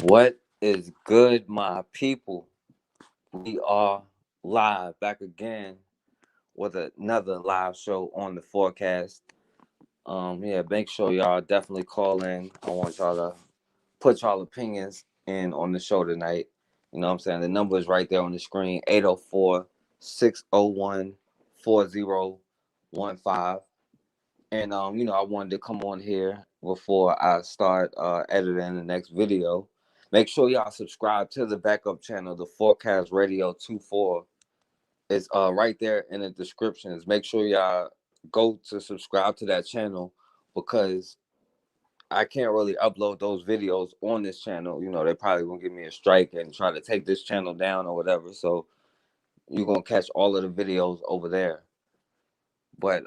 What is good, my people? We are live back again with another live show on the forecast. Yeah, make sure y'all definitely call in. I want y'all to put y'all opinions in on the show tonight. You know what I'm saying? The number is right there on the screen, 804-601-4015. And I wanted to come on here before I start editing the next video. Make sure y'all subscribe to the backup channel, the Forecast Radio 24. It's right there in the descriptions. Make sure y'all go to subscribe to that channel because I can't really upload those videos on this channel. They probably gonna give me a strike and try to take this channel down or whatever. So you're gonna catch all of the videos over there. But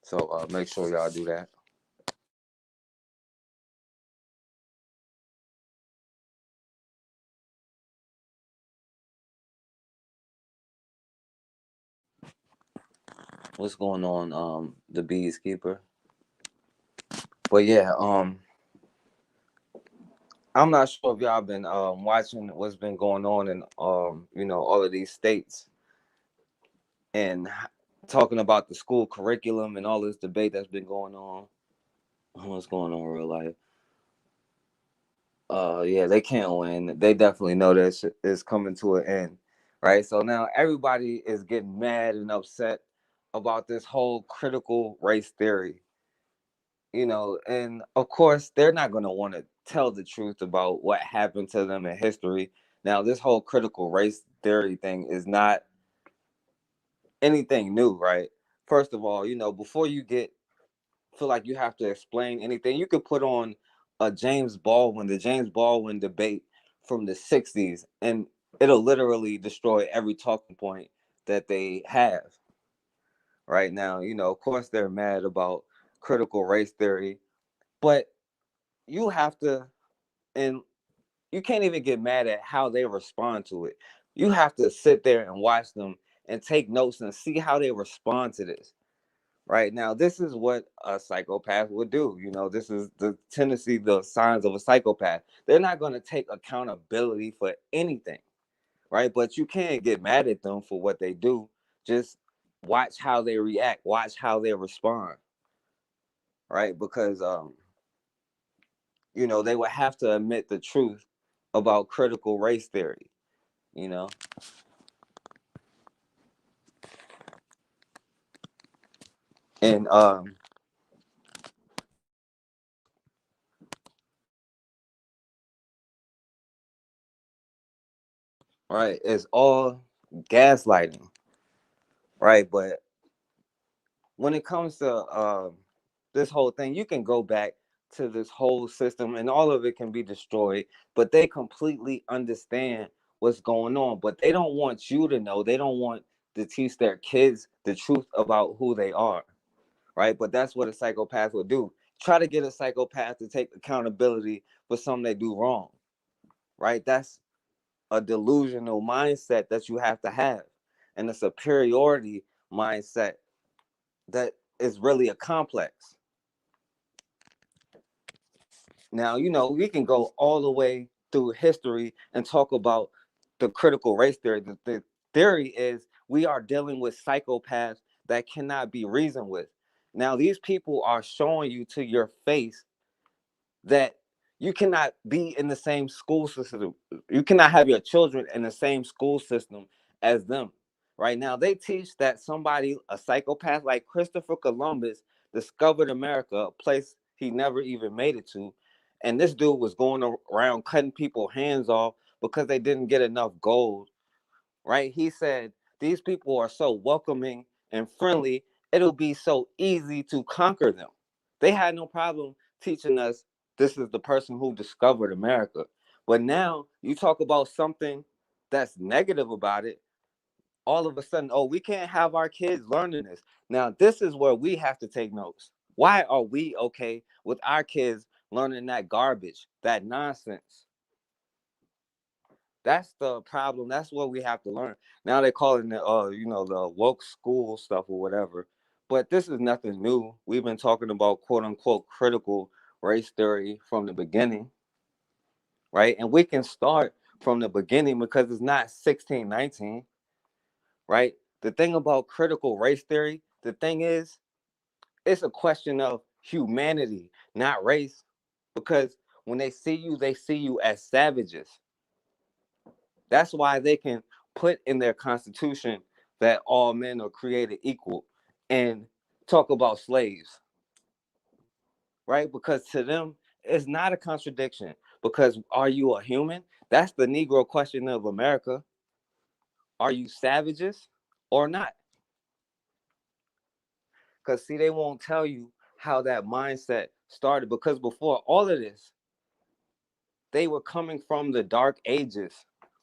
so make sure y'all do that. What's going on, the Bees Keeper? But yeah, I'm not sure if y'all been watching what's been going on in all of these states and talking about the school curriculum and all this debate that's been going on. What's going on in real life? Yeah, they can't win. They definitely know this is coming to an end, right? So now everybody is getting mad and upset about this whole critical race theory. And of course they're not going to want to tell the truth about what happened to them in history. Now, this whole critical race theory thing is not anything new, right? First of all, before you get feel like you have to explain anything, you could put on the James Baldwin debate from the 60s, and it'll literally destroy every talking point that they have right now. Of course they're mad about critical race theory, but you have to, and you can't even get mad at how they respond to it. You have to sit there and watch them and take notes and see how they respond to this. Right now, this is what a psychopath would do. This is the tendency, the signs of a psychopath. They're not going to take accountability for anything, right? But you can't get mad at them for what they do. Just watch how they react, watch how they respond, right? Because they would have to admit the truth about critical race theory, you know. And right, it's all gaslighting, right? But when it comes to this whole thing, you can go back to this whole system and all of it can be destroyed, but they completely understand what's going on. But they don't want you to know, they don't want to teach their kids the truth about who they are, right? But that's what a psychopath will do. Try to get a psychopath to take accountability for something they do wrong, right? That's a delusional mindset that you have to have, and a superiority mindset that is really a complex. Now, we can go all the way through history and talk about the critical race theory. The theory is we are dealing with psychopaths that cannot be reasoned with. Now, these people are showing you to your face that you cannot be in the same school system. You cannot have your children in the same school system as them. Right now, they teach that somebody, a psychopath like Christopher Columbus, discovered America, a place he never even made it to. And this dude was going around cutting people's hands off because they didn't get enough gold. Right? He said, these people are so welcoming and friendly, it'll be so easy to conquer them. They had no problem teaching us this is the person who discovered America. But now you talk about something that's negative about it, all of a sudden, oh, we can't have our kids learning this. Now, this is where we have to take notes. Why are we okay with our kids learning that garbage, that nonsense? That's the problem. That's what we have to learn. Now they're calling it, the woke school stuff or whatever. But this is nothing new. We've been talking about quote unquote critical race theory from the beginning. right? And we can start from the beginning because it's not 1619, right? The thing about critical race theory, the thing is, it's a question of humanity, not race, because when they see you as savages. That's why they can put in their constitution that all men are created equal and talk about slaves, right? Because to them, it's not a contradiction. Because are you a human? That's the Negro question of America. Are you savages or not? Because see, they won't tell you how that mindset started. Because before all of this, they were coming from the dark ages,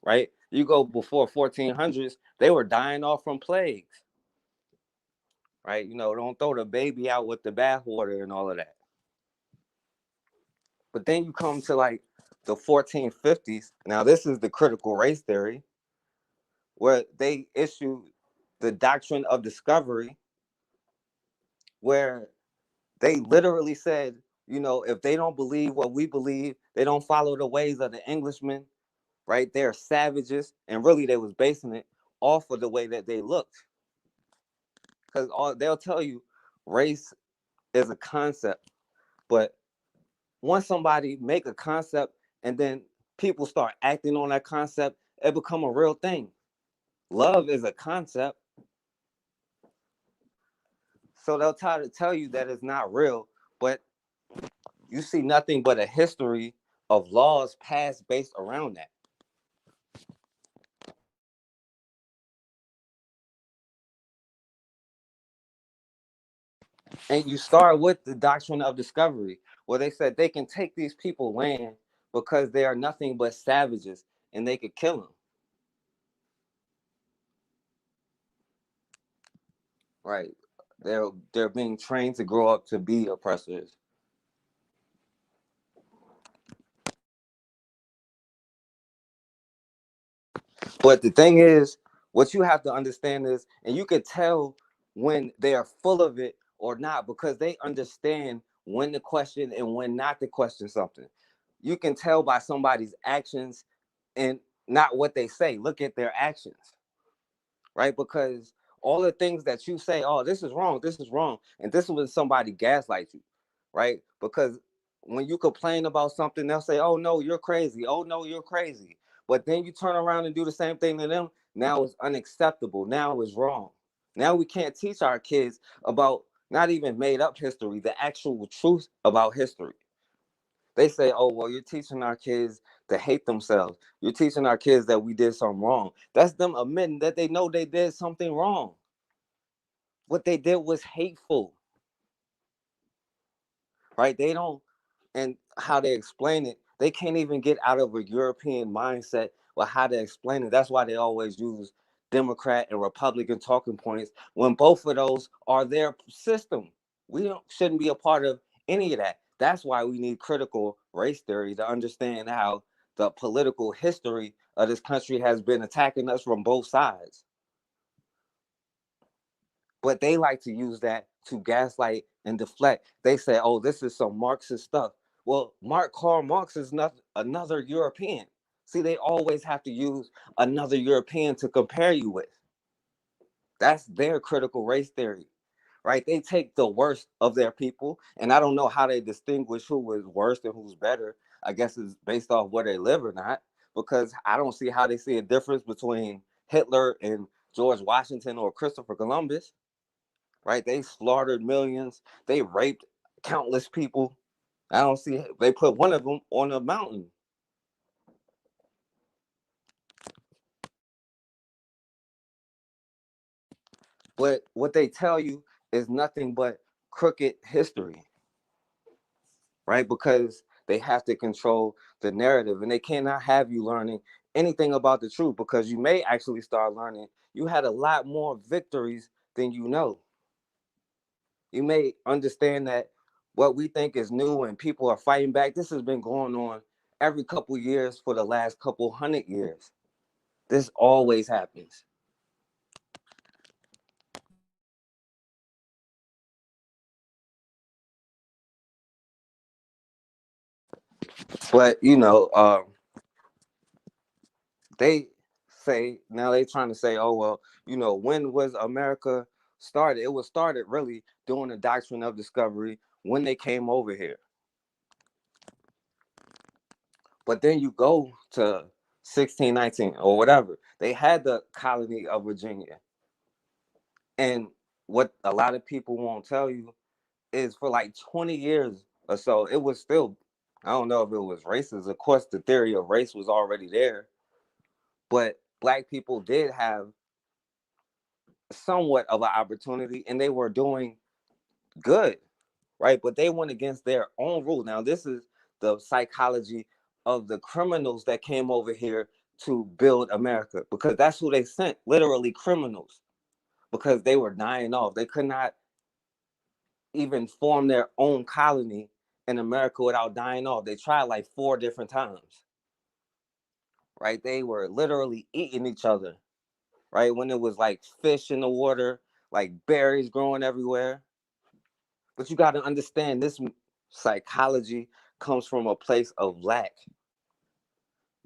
right? You go before 1400s, they were dying off from plagues, right? You know, don't throw the baby out with the bathwater and all of that. But then you come to like the 1450s. Now, this is the critical race theory, where they issued the doctrine of discovery, where they literally said, you know, if they don't believe what we believe, they don't follow the ways of the Englishmen, right? They're savages. And really, they was basing it off of the way that they looked. Because they'll tell you race is a concept, but once somebody make a concept and then people start acting on that concept, it become a real thing. Love is a concept. So they'll try to tell you that it's not real, but you see nothing but a history of laws passed based around that. And you start with the doctrine of discovery, where they said they can take these people land because they are nothing but savages and they could kill them. Right? They're being trained to grow up to be oppressors. But the thing is, what you have to understand is, and you can tell when they are full of it or not, because they understand when to question and when not to question something. You can tell by somebody's actions and not what they say. Look at their actions, right? Because all the things that you say, oh, this is wrong, and this is when somebody gaslights you, right? Because when you complain about something, they'll say, oh no, you're crazy. Oh no, you're crazy. But then you turn around and do the same thing to them. Now it's unacceptable. Now it's wrong. Now we can't teach our kids about not even made up history, the actual truth about history. They say, oh, well, you're teaching our kids to hate themselves. You're teaching our kids that we did something wrong. That's them admitting that they know they did something wrong. What they did was hateful, right? They don't, and how they explain it, they can't even get out of a European mindset or how to explain it. That's why they always use Democrat and Republican talking points when both of those are their system. Shouldn't be a part of any of that. That's why we need critical race theory to understand how the political history of this country has been attacking us from both sides. But they like to use that to gaslight and deflect. They say, oh, this is some Marxist stuff. Well, Karl Marx is not another European. See, they always have to use another European to compare you with. That's their critical race theory, right? They take the worst of their people, and I don't know how they distinguish who is worse and who's better. I guess it's based off where they live or not, because I don't see how they see a difference between Hitler and George Washington or Christopher Columbus, right? They slaughtered millions, they raped countless people. I don't see they put one of them on a mountain. But what they tell you is nothing but crooked history, right? Because they have to control the narrative and they cannot have you learning anything about the truth, because you may actually start learning you had a lot more victories than you know. You may understand that what we think is new and people are fighting back, this has been going on every couple years for the last couple 100 years. This always happens. But they say now they trying to say, oh well, when was America started? It was started really during the doctrine of discovery when they came over here. But then you go to 1619 or whatever, they had the colony of Virginia. And what a lot of people won't tell you is for like 20 years or so, it was still, I don't know if it was racist. Of course, the theory of race was already there, but black people did have somewhat of an opportunity and they were doing good, right? But they went against their own rule. Now, this is the psychology of the criminals that came over here to build America, because that's who they sent, literally criminals, because they were dying off. They could not even form their own colony in America without dying off. They tried like 4 different times, right? They were literally eating each other, right? When it was like fish in the water, like berries growing everywhere. But you got to understand, this psychology comes from a place of lack.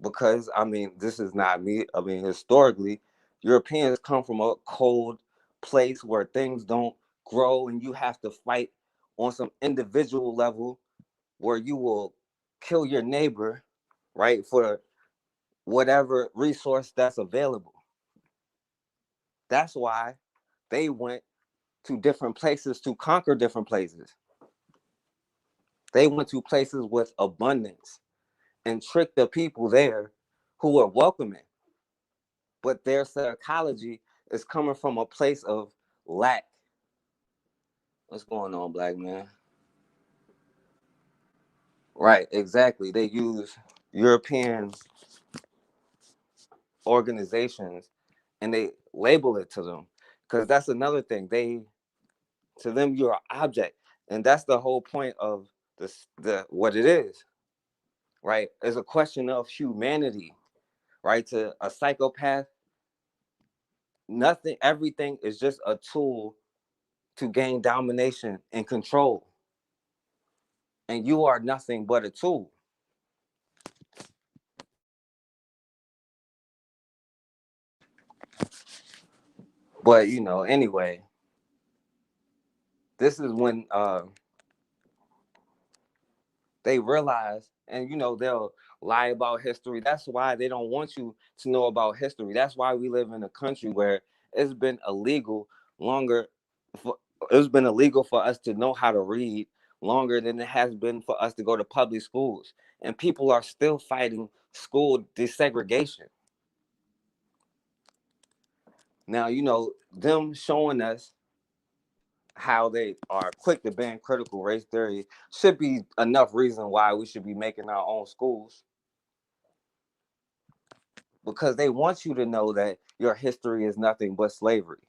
Because, I mean, this is not me. I mean, historically, Europeans come from a cold place where things don't grow and you have to fight on some individual level where you will kill your neighbor, right, for whatever resource that's available. That's why they went to different places to conquer different places. They went to places with abundance and tricked the people there who were welcoming. But their psychology is coming from a place of lack. What's going on, black man? Right, exactly. They use European organizations and they label it to them, because that's another thing. To them, you're an object, and that's the whole point of the what it is, right? It's a question of humanity, right? To a psychopath, nothing, everything is just a tool to gain domination and control, and you are nothing but a tool. But anyway, this is when they realize, and they'll lie about history. That's why they don't want you to know about history. That's why we live in a country where it's been illegal longer for it's been illegal for us to know how to read longer than it has been for us to go to public schools, and people are still fighting school desegregation. Now, them showing us how they are quick to ban critical race theory should be enough reason why we should be making our own schools, because they want you to know that your history is nothing but slavery.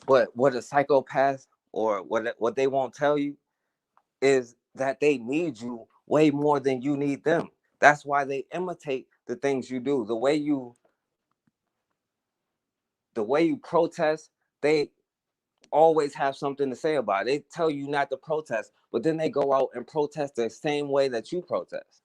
But what a psychopath, or what they won't tell you, is that they need you way more than you need them. That's why they imitate the things you do. The way you protest, they always have something to say about it. They tell you not to protest, but then they go out and protest the same way that you protest.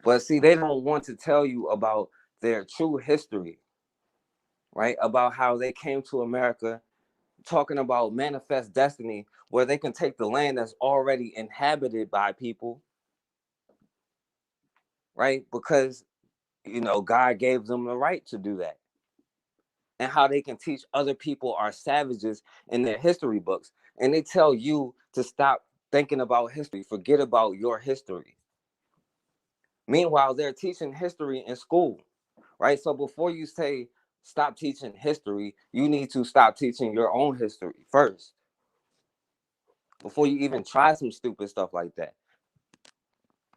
But see, they don't want to tell you about their true history, right? About how they came to America, talking about manifest destiny, where they can take the land that's already inhabited by people, right? Because, God gave them the right to do that. And how they can teach other people are savages in their history books. And they tell you to stop thinking about history, forget about your history. Meanwhile, they're teaching history in school, right? So before you say stop teaching history, you need to stop teaching your own history first before you even try some stupid stuff like that.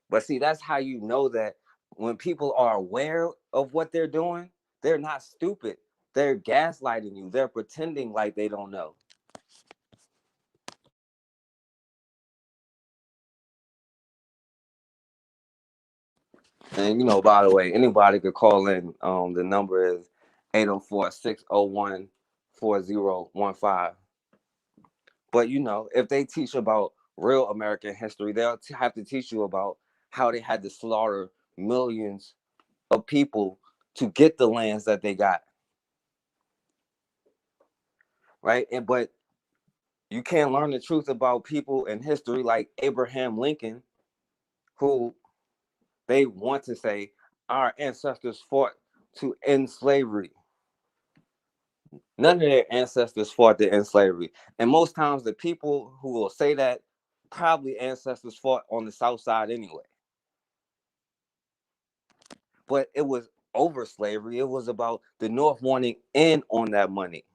But see, that's how you know that when people are aware of what they're doing, they're not stupid. They're gaslighting you. They're pretending like they don't know. And by the way, anybody could call in. The number is 804-601-4015. But if they teach about real American history, they'll have to teach you about how they had to slaughter millions of people to get the lands that they got. Right? But you can't learn the truth about people in history like Abraham Lincoln, who they want to say our ancestors fought to end slavery. None of their ancestors fought to end slavery. And most times the people who will say that probably ancestors fought on the South Side anyway. But it was over slavery. It was about the North wanting in on that money.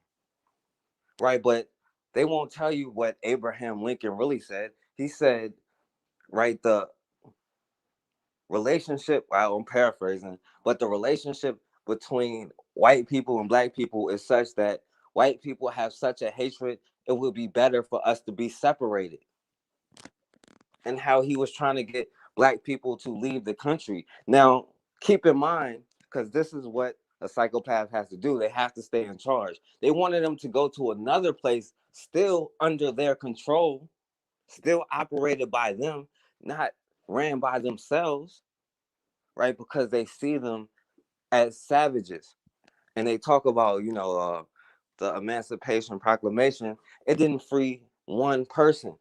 Right? But they won't tell you what Abraham Lincoln really said. He said, right, the relationship, I'm paraphrasing, but the relationship between white people and black people is such that white people have such a hatred, it would be better for us to be separated. And how he was trying to get black people to leave the country. Now, keep in mind, because this is what a psychopath has to do, they have to stay in charge. They wanted them to go to another place still under their control, still operated by them, not ran by themselves, right? Because they see them as savages. And they talk about, the Emancipation Proclamation. It didn't free one person,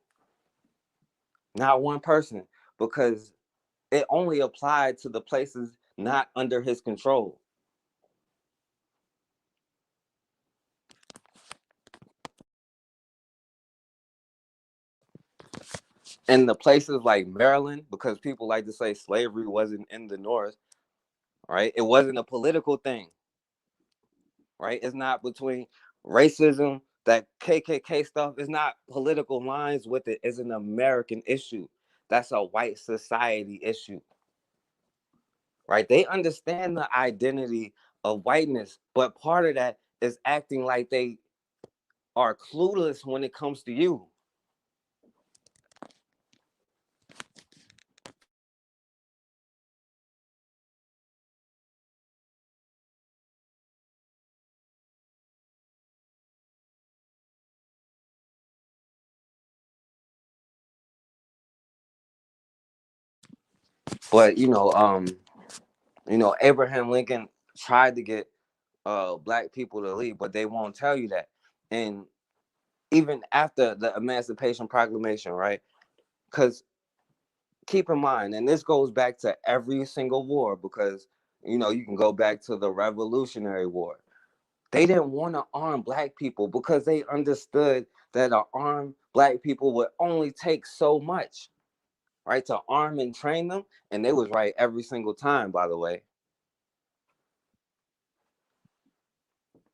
not one person, because it only applied to the places not under his control. And the places like Maryland, because people like to say slavery wasn't in the North, right? It wasn't a political thing, right? It's not between racism, that KKK stuff is not political lines with it. It's an American issue. That's a white society issue, right? They understand the identity of whiteness, but part of that is acting like they are clueless when it comes to you. But Abraham Lincoln tried to get black people to leave, but they won't tell you that. And even after the Emancipation Proclamation, right? Because keep in mind, and this goes back to every single war, because you can go back to the Revolutionary War. They didn't want to arm black people because they understood that armed black people would only take so much, right? To arm and train them. And they was right every single time, by the way.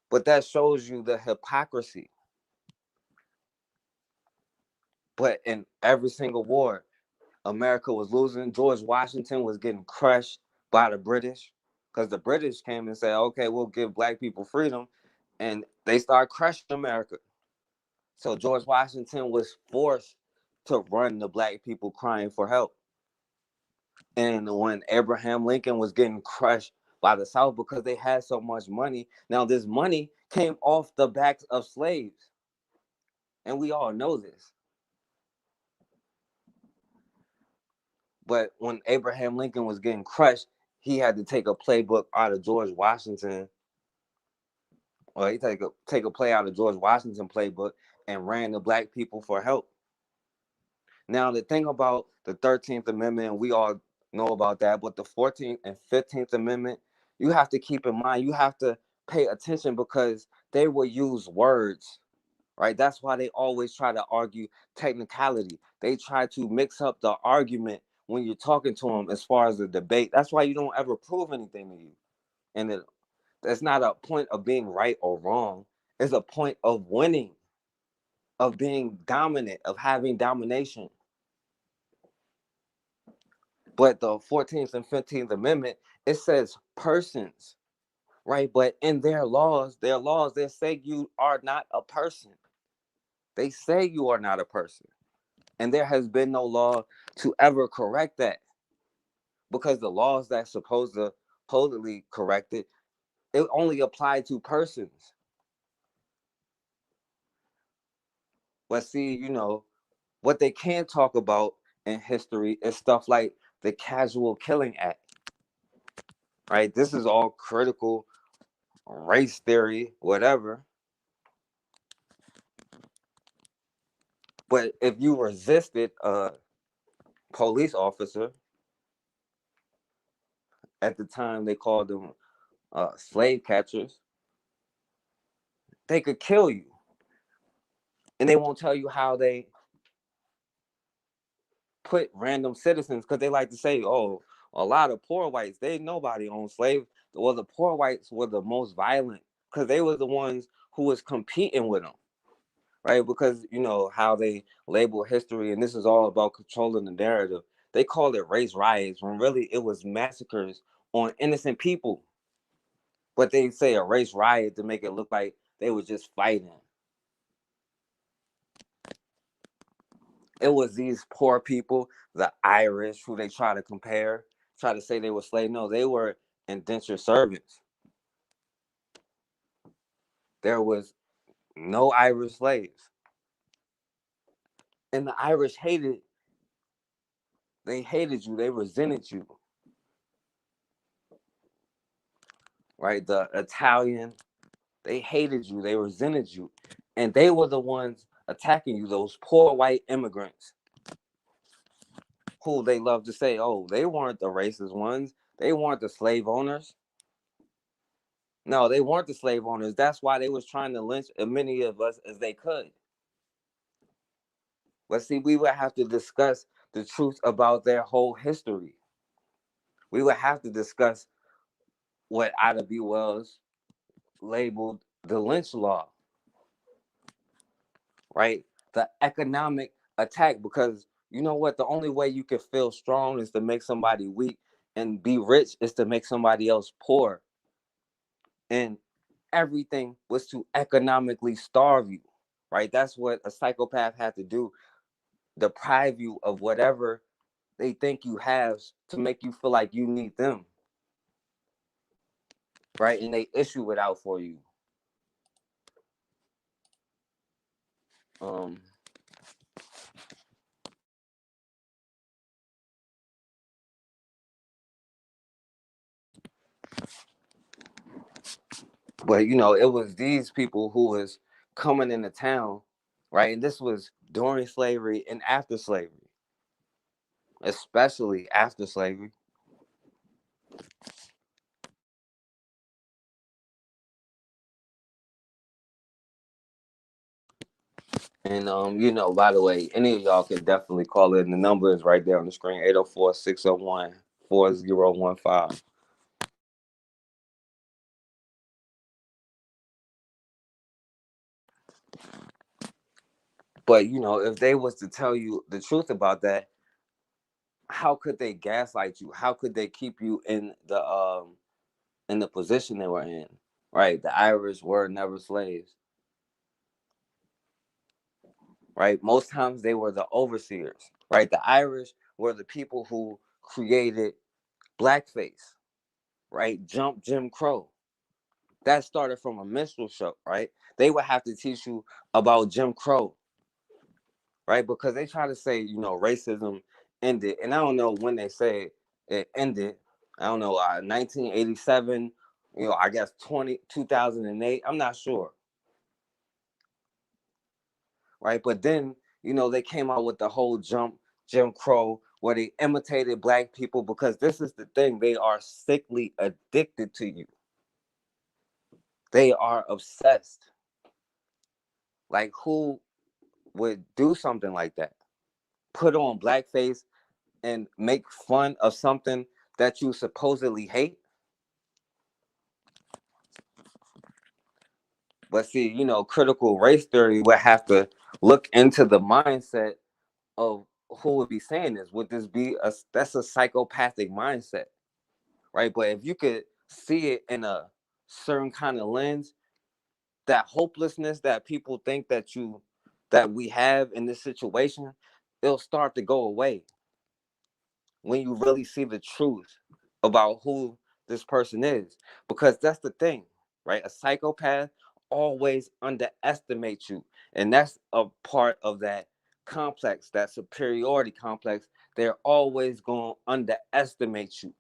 But that shows you the hypocrisy. But in every single war, America was losing. George Washington was getting crushed by the British, because the British came and said, okay, we'll give black people freedom. And they started crushing America. So George Washington was forced to run the black people crying for help. And when Abraham Lincoln was getting crushed by the South because they had so much money, now this money came off the backs of slaves. And we all know this. But when Abraham Lincoln was getting crushed, he had to take a playbook out of George Washington. Or he take a play out of George Washington playbook and ran the black people for help. Now, the thing about the 13th Amendment, we all know about that, but the 14th and 15th Amendment, you have to keep in mind, you have to pay attention, because they will use words, right? That's why they always try to argue technicality. They try to mix up the argument when you're talking to them as far as the debate. That's why you don't ever prove anything to you. And that's not a point of being right or wrong. It's a point of winning, of being dominant, of having domination. But the 14th and 15th Amendment, it says persons, right? But in their laws, they say you are not a person. They say you are not a person. And there has been no law to ever correct that, because the laws that's supposed to supposedly correct it, it only applied to persons. But see, what they can't talk about in history is stuff like the Casual Killing Act, right? This is all critical race theory, whatever. But if you resisted a police officer, at the time they called them slave catchers, they could kill you. And they won't tell you how they put random citizens, because they like to say, oh, a lot of poor whites, they nobody owned slaves. Well, the poor whites were the most violent because they were the ones who was competing with them, right? Because how they label history, and this is all about controlling the narrative. They called it race riots when really it was massacres on innocent people. But they say a race riot to make it look like they were just fighting. It was these poor people, the Irish, who they try to say they were slaves. No, they were indentured servants. There was no Irish slaves. And the Irish hated you, they resented you. Right? The Italian, they hated you, they resented you. And they were the ones attacking you, those poor white immigrants. Who they love to say, oh, they weren't the racist ones. They weren't the slave owners. No, they weren't the slave owners. That's why they was trying to lynch as many of us as they could. But see, we would have to discuss the truth about their whole history. We would have to discuss what Ida B. Wells labeled the lynch law, right? The economic attack, because you know what? The only way you can feel strong is to make somebody weak, and be rich is to make somebody else poor. And everything was to economically starve you, right? That's what a psychopath had to do, deprive you of whatever they think you have to make you feel like you need them, right? And they issue it out for you. Um, but it was these people who was coming into town, right? And this was during slavery and after slavery, especially after slavery. And by the way, any of y'all can definitely call in. The number is right there on the screen, 804-601-4015. But if they was to tell you the truth about that, how could they gaslight you? How could they keep you in the position they were in? Right? The Irish were never slaves. Right? Most times they were the overseers. Right? The Irish were the people who created blackface. Right? Jim Crow. That started from a minstrel show. Right? They would have to teach you about Jim Crow. Right? Because they try to say, racism ended. And I don't know when they say it ended. I don't know, 1987, I guess 2008. I'm not sure. Right? But then, they came out with the whole Jim Crow, where they imitated black people, because this is the thing. They are sickly addicted to you. They are obsessed. Like, who would do something like that? Put on blackface and make fun of something that you supposedly hate? But see, critical race theory would have to look into the mindset of who would be saying this. Would this be that's a psychopathic mindset, right? But if you could see it in a certain kind of lens, that hopelessness that people think that we have in this situation, it'll start to go away when you really see the truth about who this person is. Because that's the thing, right? A psychopath always underestimates you. And that's a part of that complex, that superiority complex. They're always going to underestimate you,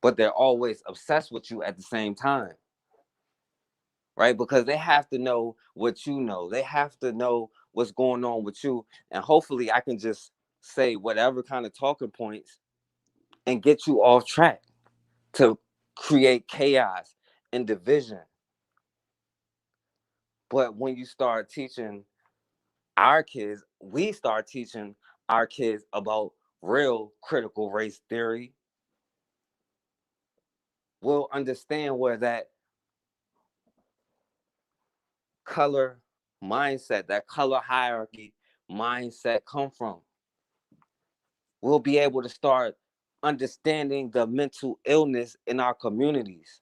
but they're always obsessed with you at the same time, right? Because they have to know what you know. They have to know what's going on with you. And hopefully I can just say whatever kind of talking points and get you off track to create chaos and division. But when you start teaching our kids, we start teaching our kids about real critical race theory, we'll understand where that color mindset, that color hierarchy mindset come from. We'll be able to start understanding the mental illness in our communities,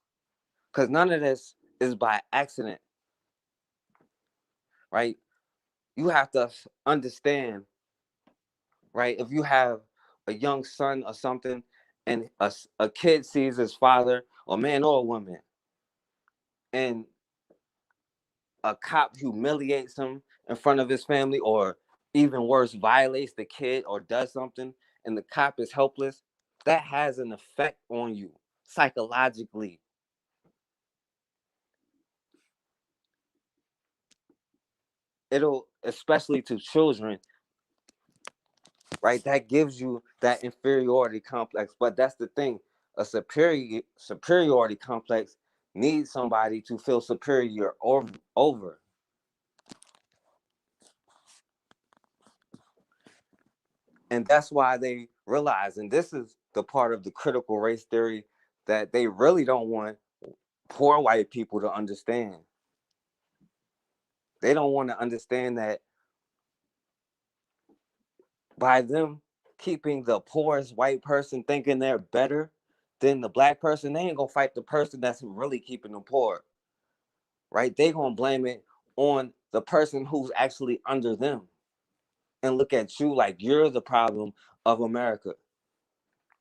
because none of this is by accident, right? You have to understand, right? If you have a young son or something, and a kid sees his father, or man or a woman, and a cop humiliates him in front of his family, or even worse, violates the kid or does something, and the cop is helpless, that has an effect on you psychologically. It'll, especially to children, right? That gives you that inferiority complex. But that's the thing, a superiority complex needs somebody to feel superior over. And that's why they realize, and this is the part of the critical race theory that they really don't want poor white people to understand. They don't want to understand that by them keeping the poorest white person thinking they're better than the black person, they ain't gonna fight the person that's really keeping them poor, right? They gonna blame it on the person who's actually under them and look at you like you're the problem of America.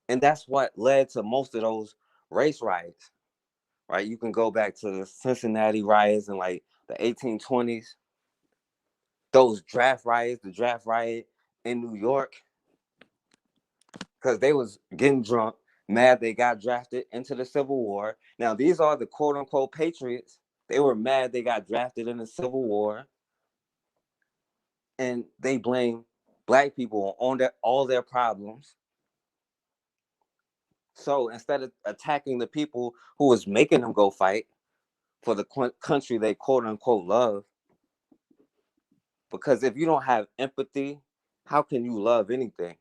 And that's what led to most of those race riots, right? You can go back to the Cincinnati riots in like the 1820s, those draft riots, the draft riot in New York, because they was getting drunk, mad they got drafted into the Civil War. Now, these are the quote unquote patriots. They were mad they got drafted in the Civil War, and they blame black people on all their problems. So instead of attacking the people who was making them go fight for the country they quote unquote love, because if you don't have empathy, how can you love anything?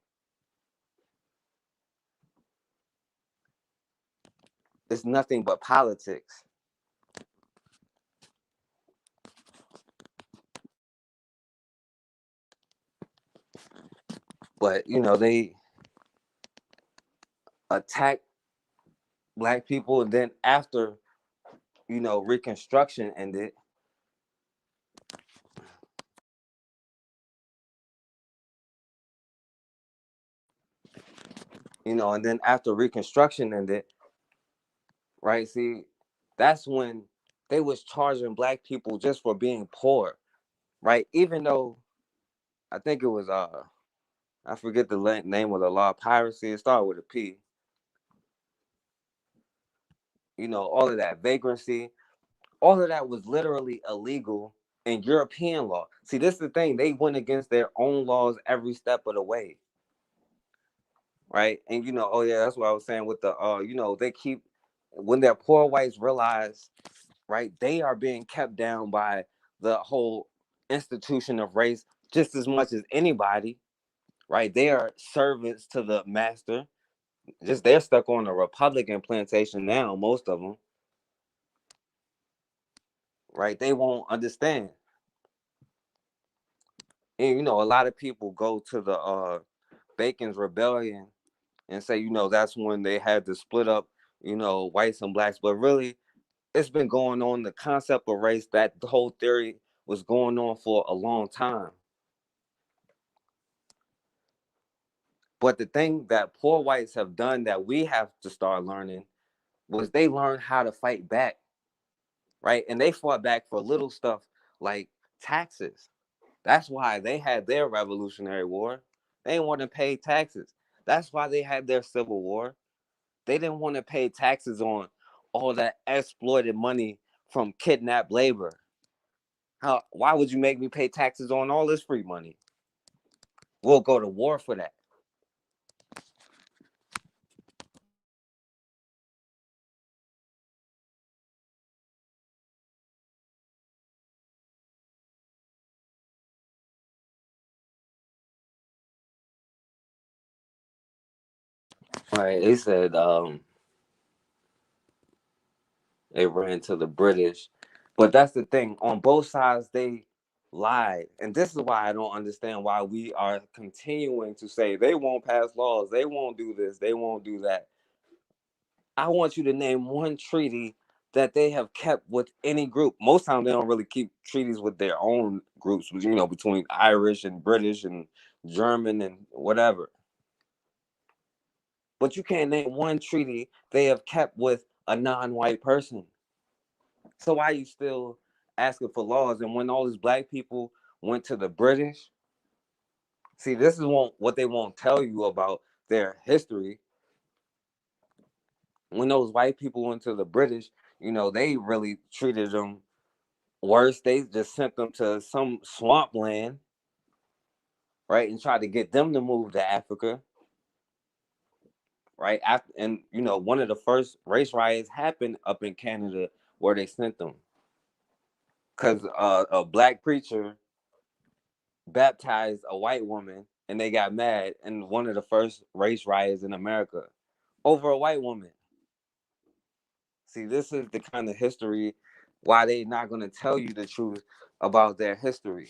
It's nothing but politics. But they attack black people, and then after Reconstruction ended, and then after Reconstruction ended, right? See, that's when they was charging black people just for being poor, right? Even though I think it was I forget the name of the law, piracy. It started with a P. All of that vagrancy, all of that was literally illegal in European law. See, this is the thing. They went against their own laws every step of the way. Right. And oh yeah, that's what I was saying with the they keep, when their poor whites realize, right, they are being kept down by the whole institution of race just as much as anybody, right? They are servants to the master. Just they're stuck on a Republican plantation now, most of them, right? They won't understand. And a lot of people go to the Bacon's Rebellion and say, that's when they had to split up, whites and blacks. But really, it's been going on. The concept of race, that the whole theory was going on for a long time. But the thing that poor whites have done that we have to start learning, was they learned how to fight back, right? And they fought back for little stuff like taxes. That's why they had their Revolutionary War. They didn't want to pay taxes. That's why they had their Civil War. They didn't want to pay taxes on all that exploited money from kidnapped labor. Why would you make me pay taxes on all this free money? We'll go to war for that. Right. They said they ran to the British. But that's the thing. On both sides, they lied. And this is why I don't understand why we are continuing to say they won't pass laws, they won't do this, they won't do that. I want you to name one treaty that they have kept with any group. Most times they don't really keep treaties with their own groups, between Irish and British and German and whatever. But you can't name one treaty they have kept with a non-white person. So why are you still asking for laws? And when all these black people went to the British, see, this is what they won't tell you about their history. When those white people went to the British, they really treated them worse. They just sent them to some swampland, right, and tried to get them to move to Africa, right? One of the first race riots happened up in Canada where they sent them because a black preacher baptized a white woman and they got mad in one of the first race riots in America over a white woman. See, this is the kind of history why they not going to tell you the truth about their history.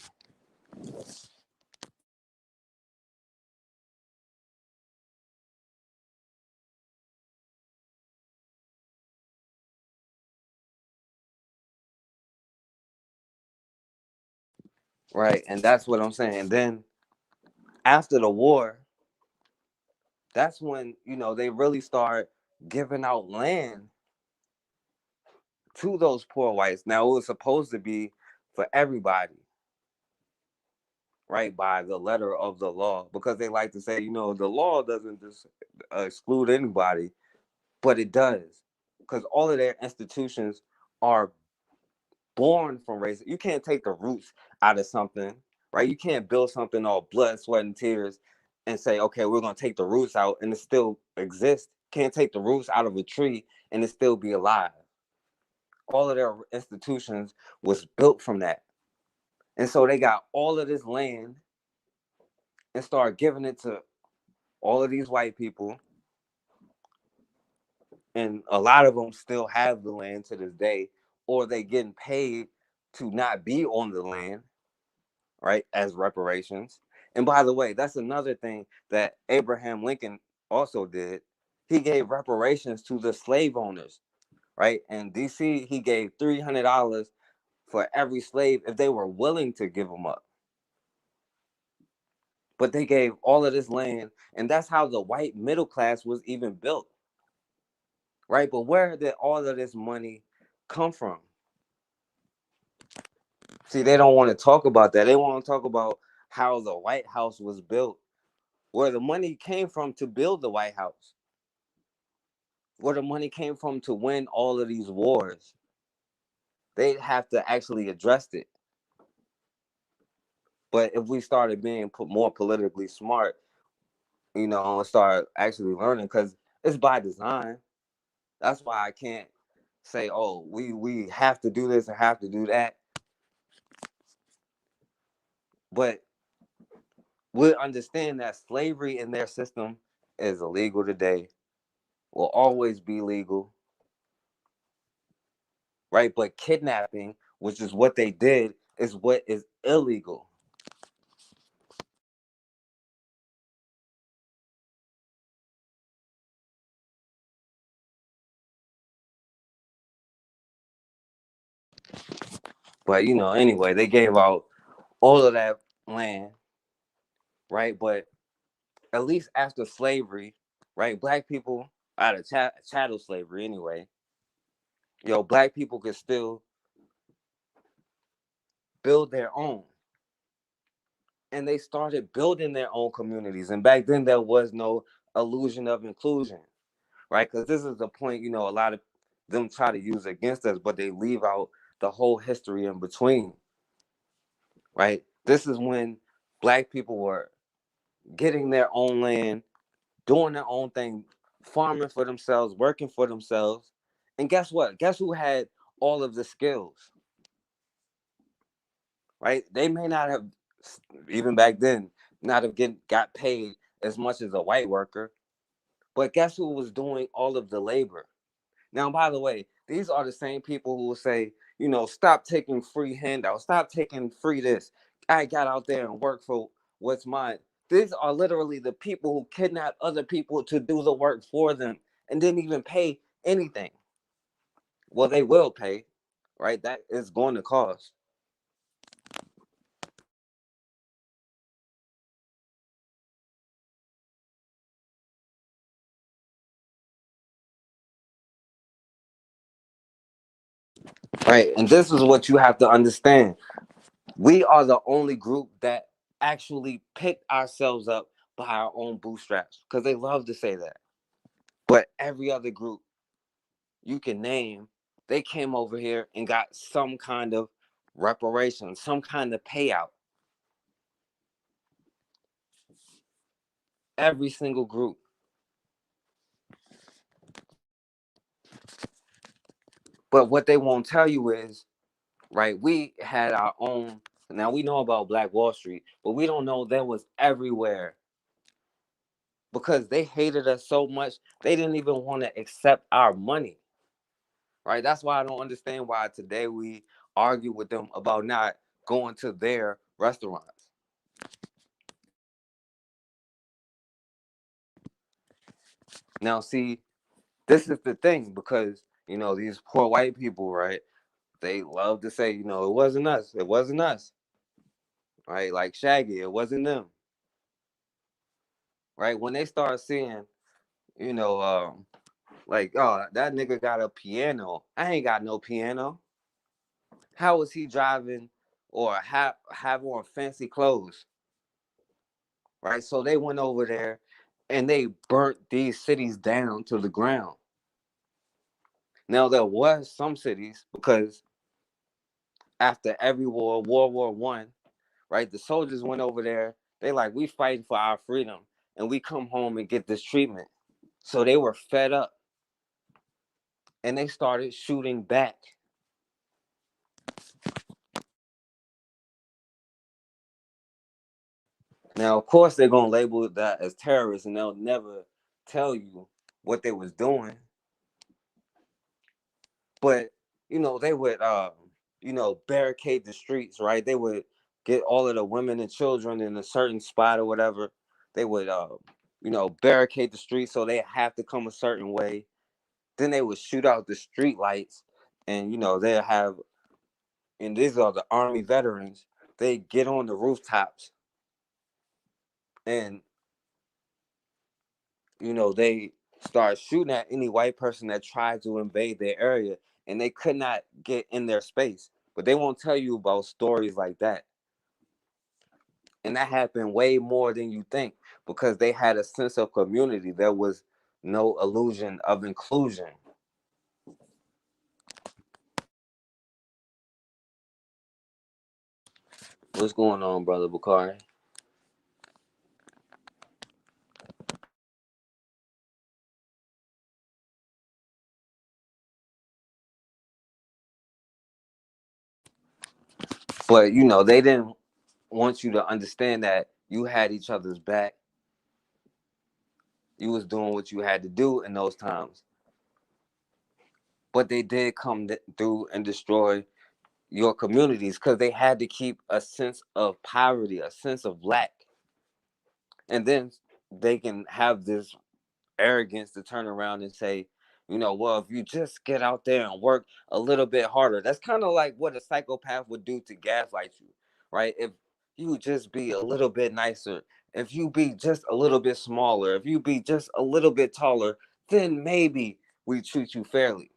Right. And that's what I'm saying. And then after the war, that's when, they really start giving out land to those poor whites. Now, it was supposed to be for everybody, right, by the letter of the law, because they like to say, the law doesn't just exclude anybody, but it does, because all of their institutions are born from race. You can't take the roots out of something, right? You can't build something all blood, sweat, and tears and say, okay, we're going to take the roots out and it still exists. Can't take the roots out of a tree and it still be alive. All of their institutions was built from that. And so they got all of this land and start giving it to all of these white people. And a lot of them still have the land to this day, or they getting paid to not be on the land, right, as reparations. And by the way, that's another thing that Abraham Lincoln also did. He gave reparations to the slave owners, right? In DC, he gave $300 for every slave if they were willing to give them up. But they gave all of this land, and that's how the white middle class was even built, right? But where did all of this money come from? See, they don't want to talk about that. They want to talk about how the White House was built, where the money came from to build the White House, where the money came from to win all of these wars. They have to actually address it. But if we started being more politically smart, and start actually learning, because it's by design. That's why I can't say, oh, we have to do this and have to do that. But we understand that slavery in their system is illegal today, will always be legal, right? But kidnapping, which is what they did, is what is illegal. But anyway, they gave out all of that land, right? But at least after slavery, right? Black people out of chattel slavery anyway, Black people could still build their own. And they started building their own communities. And back then, there was no illusion of inclusion, right? Because this is the point, a lot of them try to use against us, but they leave out the whole history in between, right? This is when Black people were getting their own land, doing their own thing, farming for themselves, working for themselves. And guess what? Guess who had all of the skills, right? They may not have, even back then, not have got paid as much as a white worker, but guess who was doing all of the labor? Now, by the way, these are the same people who will say, stop taking free handouts, stop taking free this. I got out there and worked for what's mine. These are literally the people who kidnap other people to do the work for them and didn't even pay anything. Well, they will pay, right? That is going to cost. Right. And this is what you have to understand. We are the only group that actually picked ourselves up by our own bootstraps, because they love to say that. But every other group you can name, they came over here and got some kind of reparation, some kind of payout. Every single group. But what they won't tell you is, right, we had our own. Now we know about Black Wall Street, but we don't know that was everywhere, because they hated us so much they didn't even want to accept our money. Right? That's why I don't understand why today we argue with them about not going to their restaurants. Now, see, this is the thing, because these poor white people, right? They love to say, it wasn't us, it wasn't us, right? Like Shaggy, it wasn't them, right? When they start seeing, you know, like, oh, that nigga got a piano, I ain't got no piano. How is he driving or have on fancy clothes, right? So they went over there and they burnt these cities down to the ground. Now there was some cities, because after every war, World War I, right, the soldiers went over there. They like, we fighting for our freedom, and we come home and get this treatment. So they were fed up, and they started shooting back. Now, of course, they're gonna label that as terrorists, and they'll never tell you what they was doing. But they would barricade the streets, right? They would get all of the women and children in a certain spot or whatever. They would barricade the streets so they have to come a certain way. Then they would shoot out the street lights, and they'll have, and these are the army veterans, they get on the rooftops, and they start shooting at any white person that tried to invade their area, and they could not get in their space. But they won't tell you about stories like that. And that happened way more than you think, because they had a sense of community. There was no illusion of inclusion. What's going on, brother Bakari? But they didn't want you to understand that you had each other's back. You was doing what you had to do in those times. But they did come through and destroy your communities, because they had to keep a sense of poverty, a sense of lack. And then they can have this arrogance to turn around and say, well, if you just get out there and work a little bit harder. That's kind of like what a psychopath would do to gaslight you, right? If you just be a little bit nicer, if you be just a little bit smaller, if you be just a little bit taller, then maybe we treat you fairly.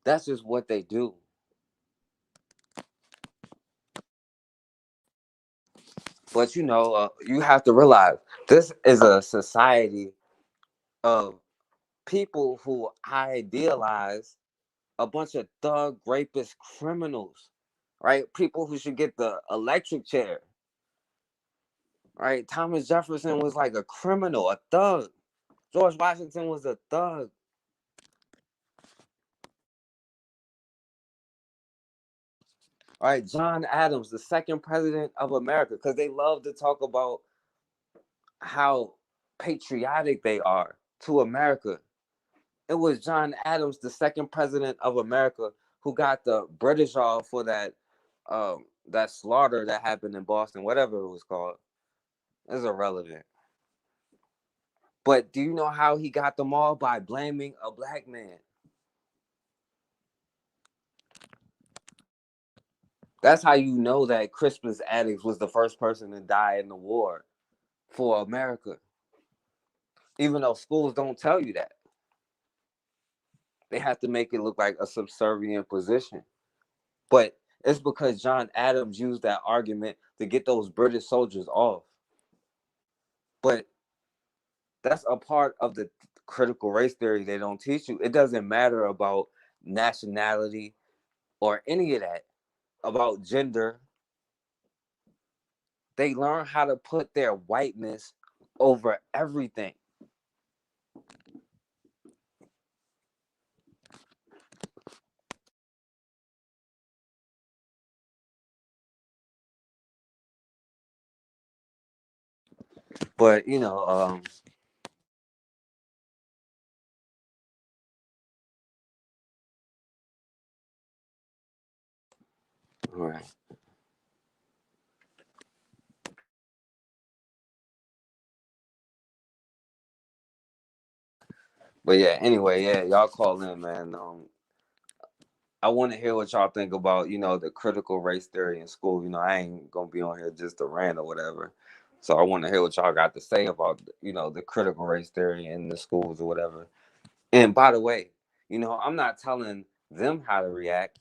That's just what they do. But you have to realize this is a society of people who idealize a bunch of thug, rapist, criminals, right? People who should get the electric chair, right? Thomas Jefferson was like a criminal, a thug. George Washington was a thug. Right, John Adams, the second president of America, because they love to talk about how patriotic they are to America. It was John Adams, the second president of America, who got the British off for that slaughter that happened in Boston, whatever it was called. It's irrelevant. But do you know how he got them all? By blaming a black man. That's how you know that Crispus Attucks was the first person to die in the war for America. Even though schools don't tell you that. They have to make it look like a subservient position. But it's because John Adams used that argument to get those British soldiers off. But that's a part of the critical race theory they don't teach you. It doesn't matter about nationality or any of that, about gender. They learn how to put their whiteness over everything. But right. But yeah, anyway, yeah, y'all call in, man. I want to hear what y'all think about, the critical race theory in school. I ain't gonna be on here just to rant or whatever. So I want to hear what y'all got to say about, the critical race theory in the schools or whatever. And by the way, I'm not telling them how to react.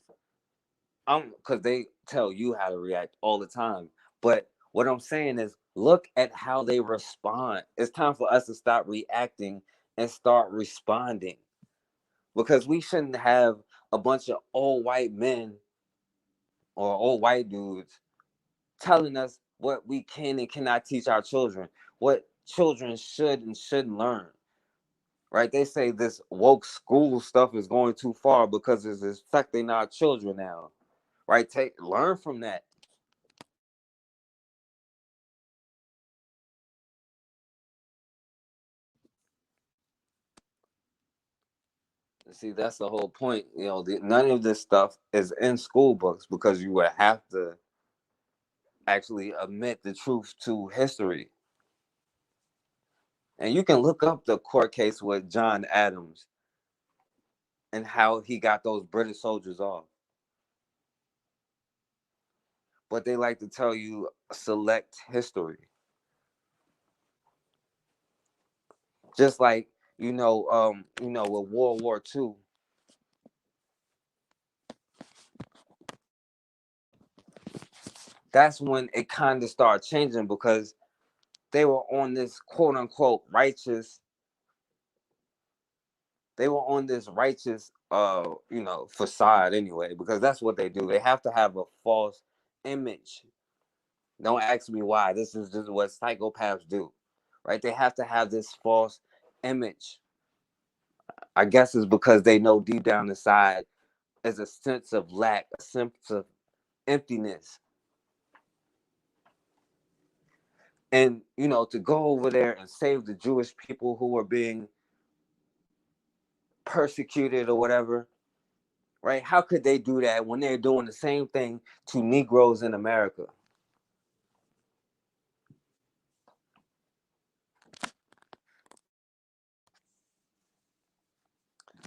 Because they tell you how to react all the time. But what I'm saying is, look at how they respond. It's time for us to stop reacting and start responding. Because we shouldn't have a bunch of old white men or old white dudes telling us what we can and cannot teach our children, what children should and shouldn't learn. Right? They say this woke school stuff is going too far because it's affecting our children now. Right? Learn from that. See, that's the whole point. None of this stuff is in school books because you would have to actually admit the truth to history. And you can look up the court case with John Adams and how he got those British soldiers off. But they like to tell you select history. Just like, with World War II, that's when it kind of started changing because they were on this quote unquote righteous they were on this righteous facade anyway, because that's what they do. They have to have a false image. Don't ask me why. This is just what psychopaths do. Right? They have to have this false image. I guess it's because they know deep down inside is a sense of lack, a sense of emptiness. And to go over there and save the Jewish people who were being persecuted or whatever, right? How could they do that when they're doing the same thing to Negroes in America?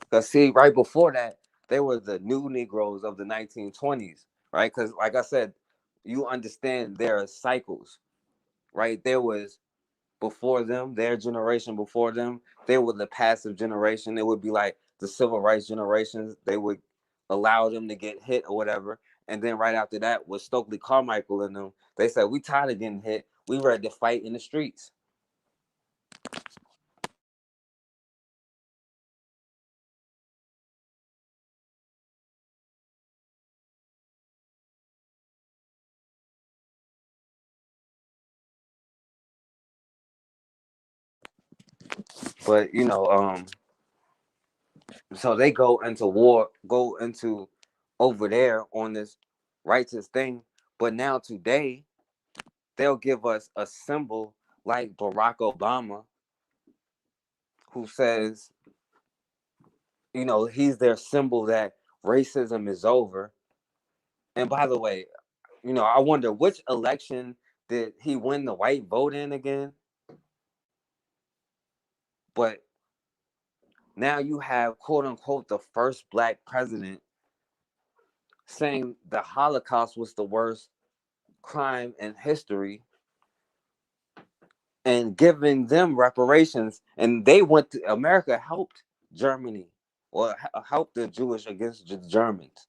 Because see, right before that, they were the new Negroes of the 1920s, right? Because like I said, you understand there are cycles, right? There was before them, their generation before them, they were the passive generation. It would be like the civil rights generations. They would allow them to get hit or whatever. And then right after that, with Stokely Carmichael and them, they said, we tired of getting hit. We ready to fight in the streets. But so they go into war, go into over there on this righteous thing. But now today, they'll give us a symbol like Barack Obama, who says, he's their symbol that racism is over. And by the way, I wonder which election did he win the white vote in again? But now you have, quote unquote, the first black president saying the Holocaust was the worst crime in history and giving them reparations. And they went to America, helped Germany or helped the Jewish against the Germans.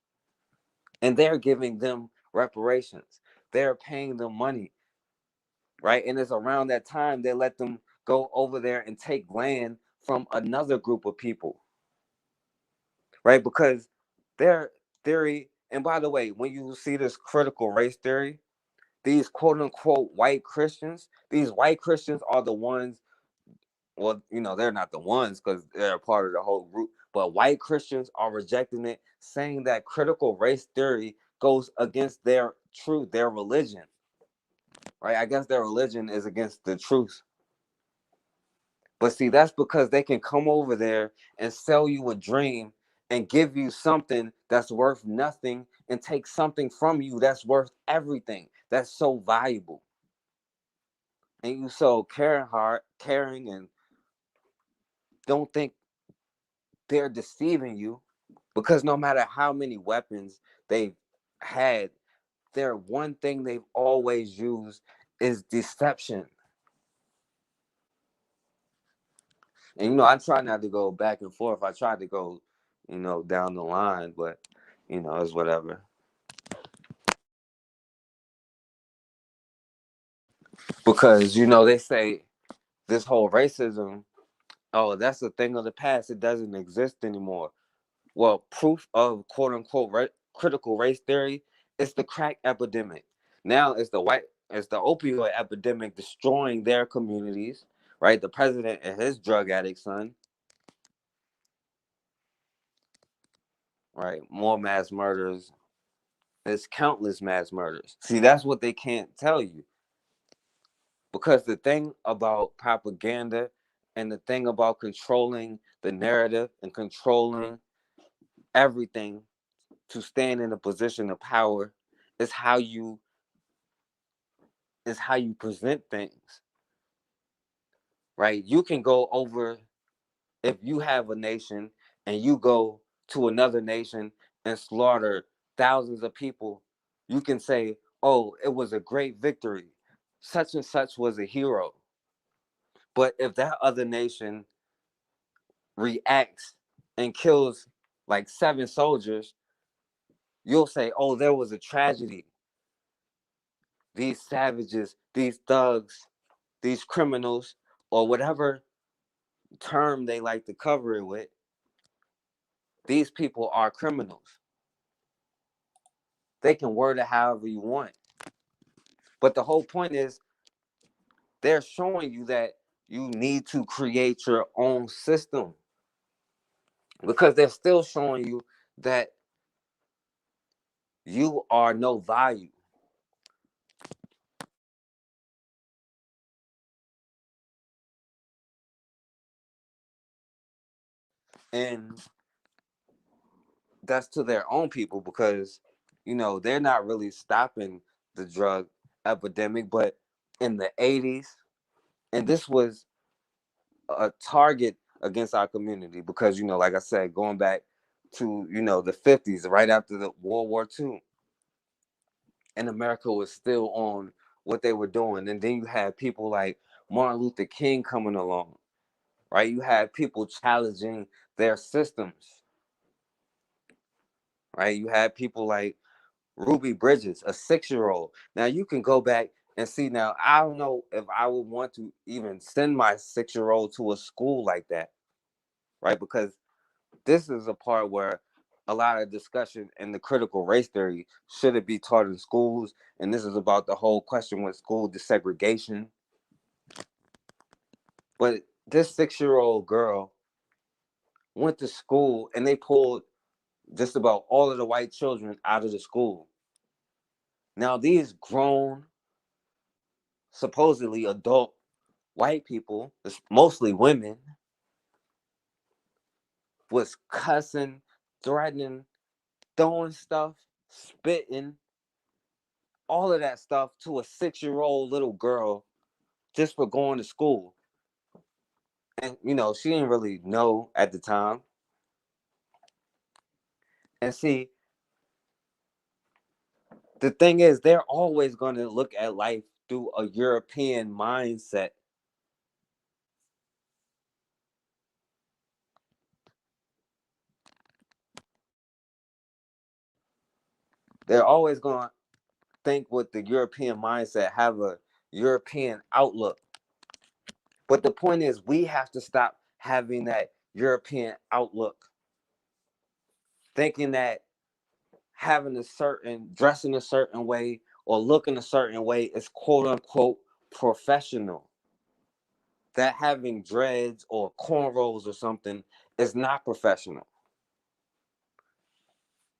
And they're giving them reparations. They're paying them money, right? And it's around that time they let them go over there and take land from another group of people, right? Because their theory, and by the way, when you see this critical race theory, these quote unquote white Christians, these white Christians are the ones, well, they're not the ones because they're a part of the whole group, but white Christians are rejecting it, saying that critical race theory goes against their truth, their religion, right? I guess their religion is against the truth. But see, that's because they can come over there and sell you a dream and give you something that's worth nothing and take something from you that's worth everything. That's so valuable. And you so caring, and don't think they're deceiving you, because no matter how many weapons they've had, their one thing they've always used is deception. And I try not to go back and forth. I try to go, down the line, but it's whatever. Because they say this whole racism, oh, that's a thing of the past. It doesn't exist anymore. Well, proof of quote unquote critical race theory is the crack epidemic. Now it's the opioid epidemic destroying their communities, right? The president and his drug addict son, right? More mass murders. It's countless mass murders. See, that's what they can't tell you. Because the thing about propaganda and the thing about controlling the narrative and controlling everything to stand in a position of power is how you present things, right? You can go over, if you have a nation and you go to another nation and slaughter thousands of people, you can say, oh, it was a great victory. Such and such was a hero. But if that other nation reacts and kills like 7 soldiers, you'll say, oh, there was a tragedy. These savages, these thugs, these criminals, or whatever term they like to cover it with, these people are criminals. They can word it however you want. But the whole point is they're showing you that you need to create your own system, because they're still showing you that you are no value. And that's to their own people, because they're not really stopping the drug epidemic. But in the 80s, and this was a target against our community, because like I said, going back to the 50s, right after the World War II, and America was still on what they were doing. And then you had people like Martin Luther King coming along, right? You had people challenging their systems, right? You had people like Ruby Bridges, a 6-year-old. Now you can go back and see. Now I don't know if I would want to even send my 6-year-old to a school like that, right? Because this is a part where a lot of discussion in the critical race theory should it be taught in schools, and this is about the whole question with school desegregation. But this 6-year-old girl went to school and they pulled just about all of the white children out of the school. Now these grown, supposedly adult white people, mostly women, was cussing, threatening, throwing stuff, spitting, all of that stuff to a 6-year-old little girl just for going to school. And she didn't really know at the time. And see, the thing is, they're always going to look at life through a European mindset. They're always going to think with the European mindset, have a European outlook. But the point is, we have to stop having that European outlook, thinking that having dressing a certain way or looking a certain way is quote unquote professional. That having dreads or cornrows or something is not professional,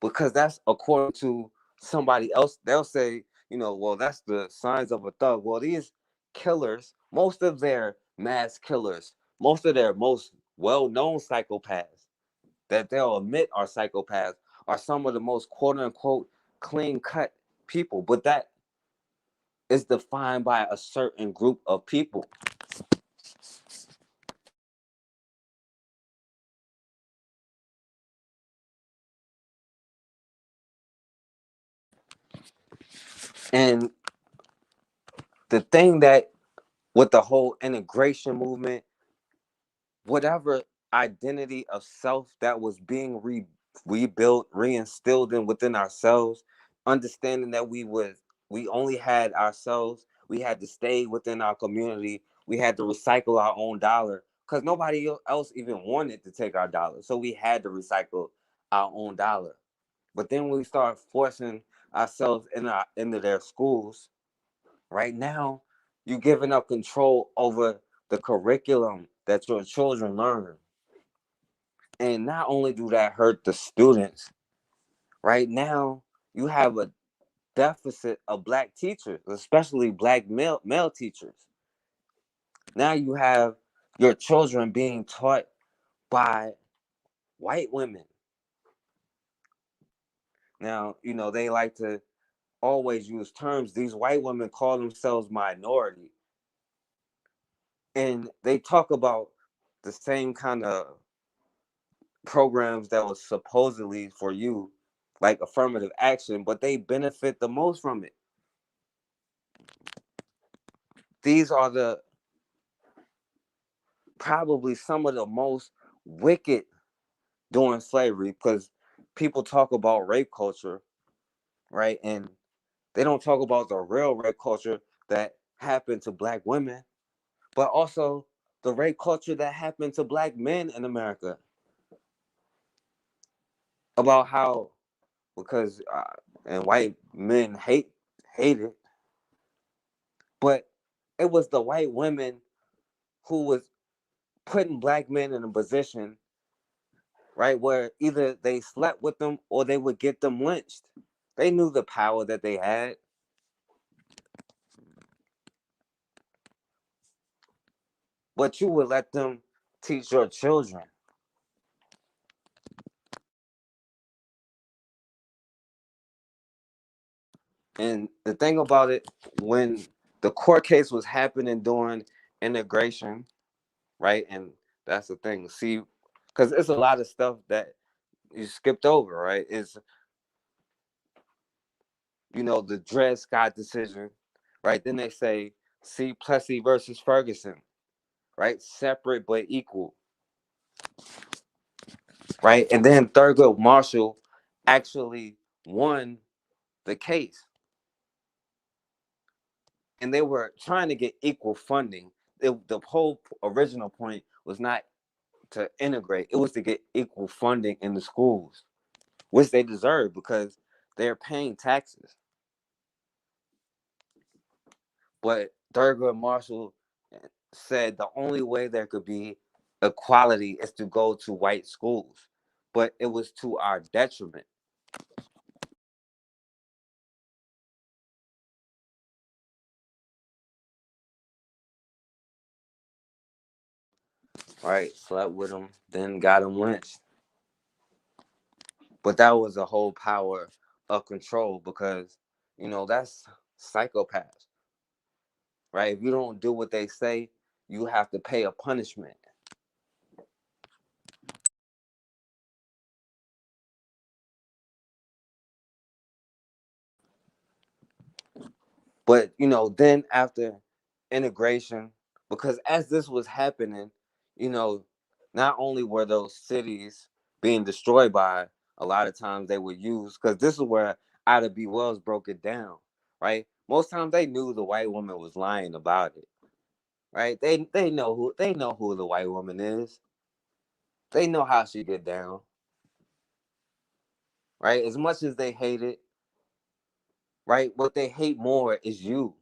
because that's according to somebody else. They'll say, well, that's the signs of a thug. Well, these killers, most of their mass killers, most of their most well-known psychopaths that they'll admit are psychopaths are some of the most quote unquote clean cut people. But that is defined by a certain group of people. And the thing that with the whole integration movement, whatever identity of self that was being rebuilt, reinstilled in within ourselves, understanding that we only had ourselves, we had to stay within our community, we had to recycle our own dollar because nobody else even wanted to take our dollar, so we had to recycle our own dollar. But then we start forcing ourselves into their schools. Right now, you're giving up control over the curriculum that your children learn. And not only do that hurt the students, right now you have a deficit of black teachers, especially black male teachers. Now you have your children being taught by white women. Now, they like to always use terms. These white women call themselves minority. And they talk about the same kind of programs that was supposedly for you, like affirmative action, but they benefit the most from it. These are probably some of the most wicked during slavery, because people talk about rape culture, right? And they don't talk about the real rape culture that happened to black women, but also the rape culture that happened to black men in America. About how, because and white men hate it, but it was the white women who was putting black men in a position, right, where either they slept with them or they would get them lynched. They knew the power that they had, but you would let them teach your children. And the thing about it, when the court case was happening during integration, right, and that's the thing. See, because it's a lot of stuff that you skipped over, right? Is the Dred Scott decision, right? Then they say C. Plessy versus Ferguson, right? Separate but equal, right? And then Thurgood Marshall actually won the case. And they were trying to get equal funding. The whole original point was not to integrate, it was to get equal funding in the schools, which they deserve because they're paying taxes. But Thurgood Marshall said the only way there could be equality is to go to white schools, but it was to our detriment. Right, slept with him, then got him lynched. But that was a whole power of control because, that's psychopaths, right? If you don't do what they say, you have to pay a punishment. But then after integration, because as this was happening, you know, not only were those cities being destroyed by, a lot of times they would use, because this is where Ida B. Wells broke it down, right? Most times they knew the white woman was lying about it, right? They know who the white woman is. They know how she get down, right? As much as they hate it, right? What they hate more is you.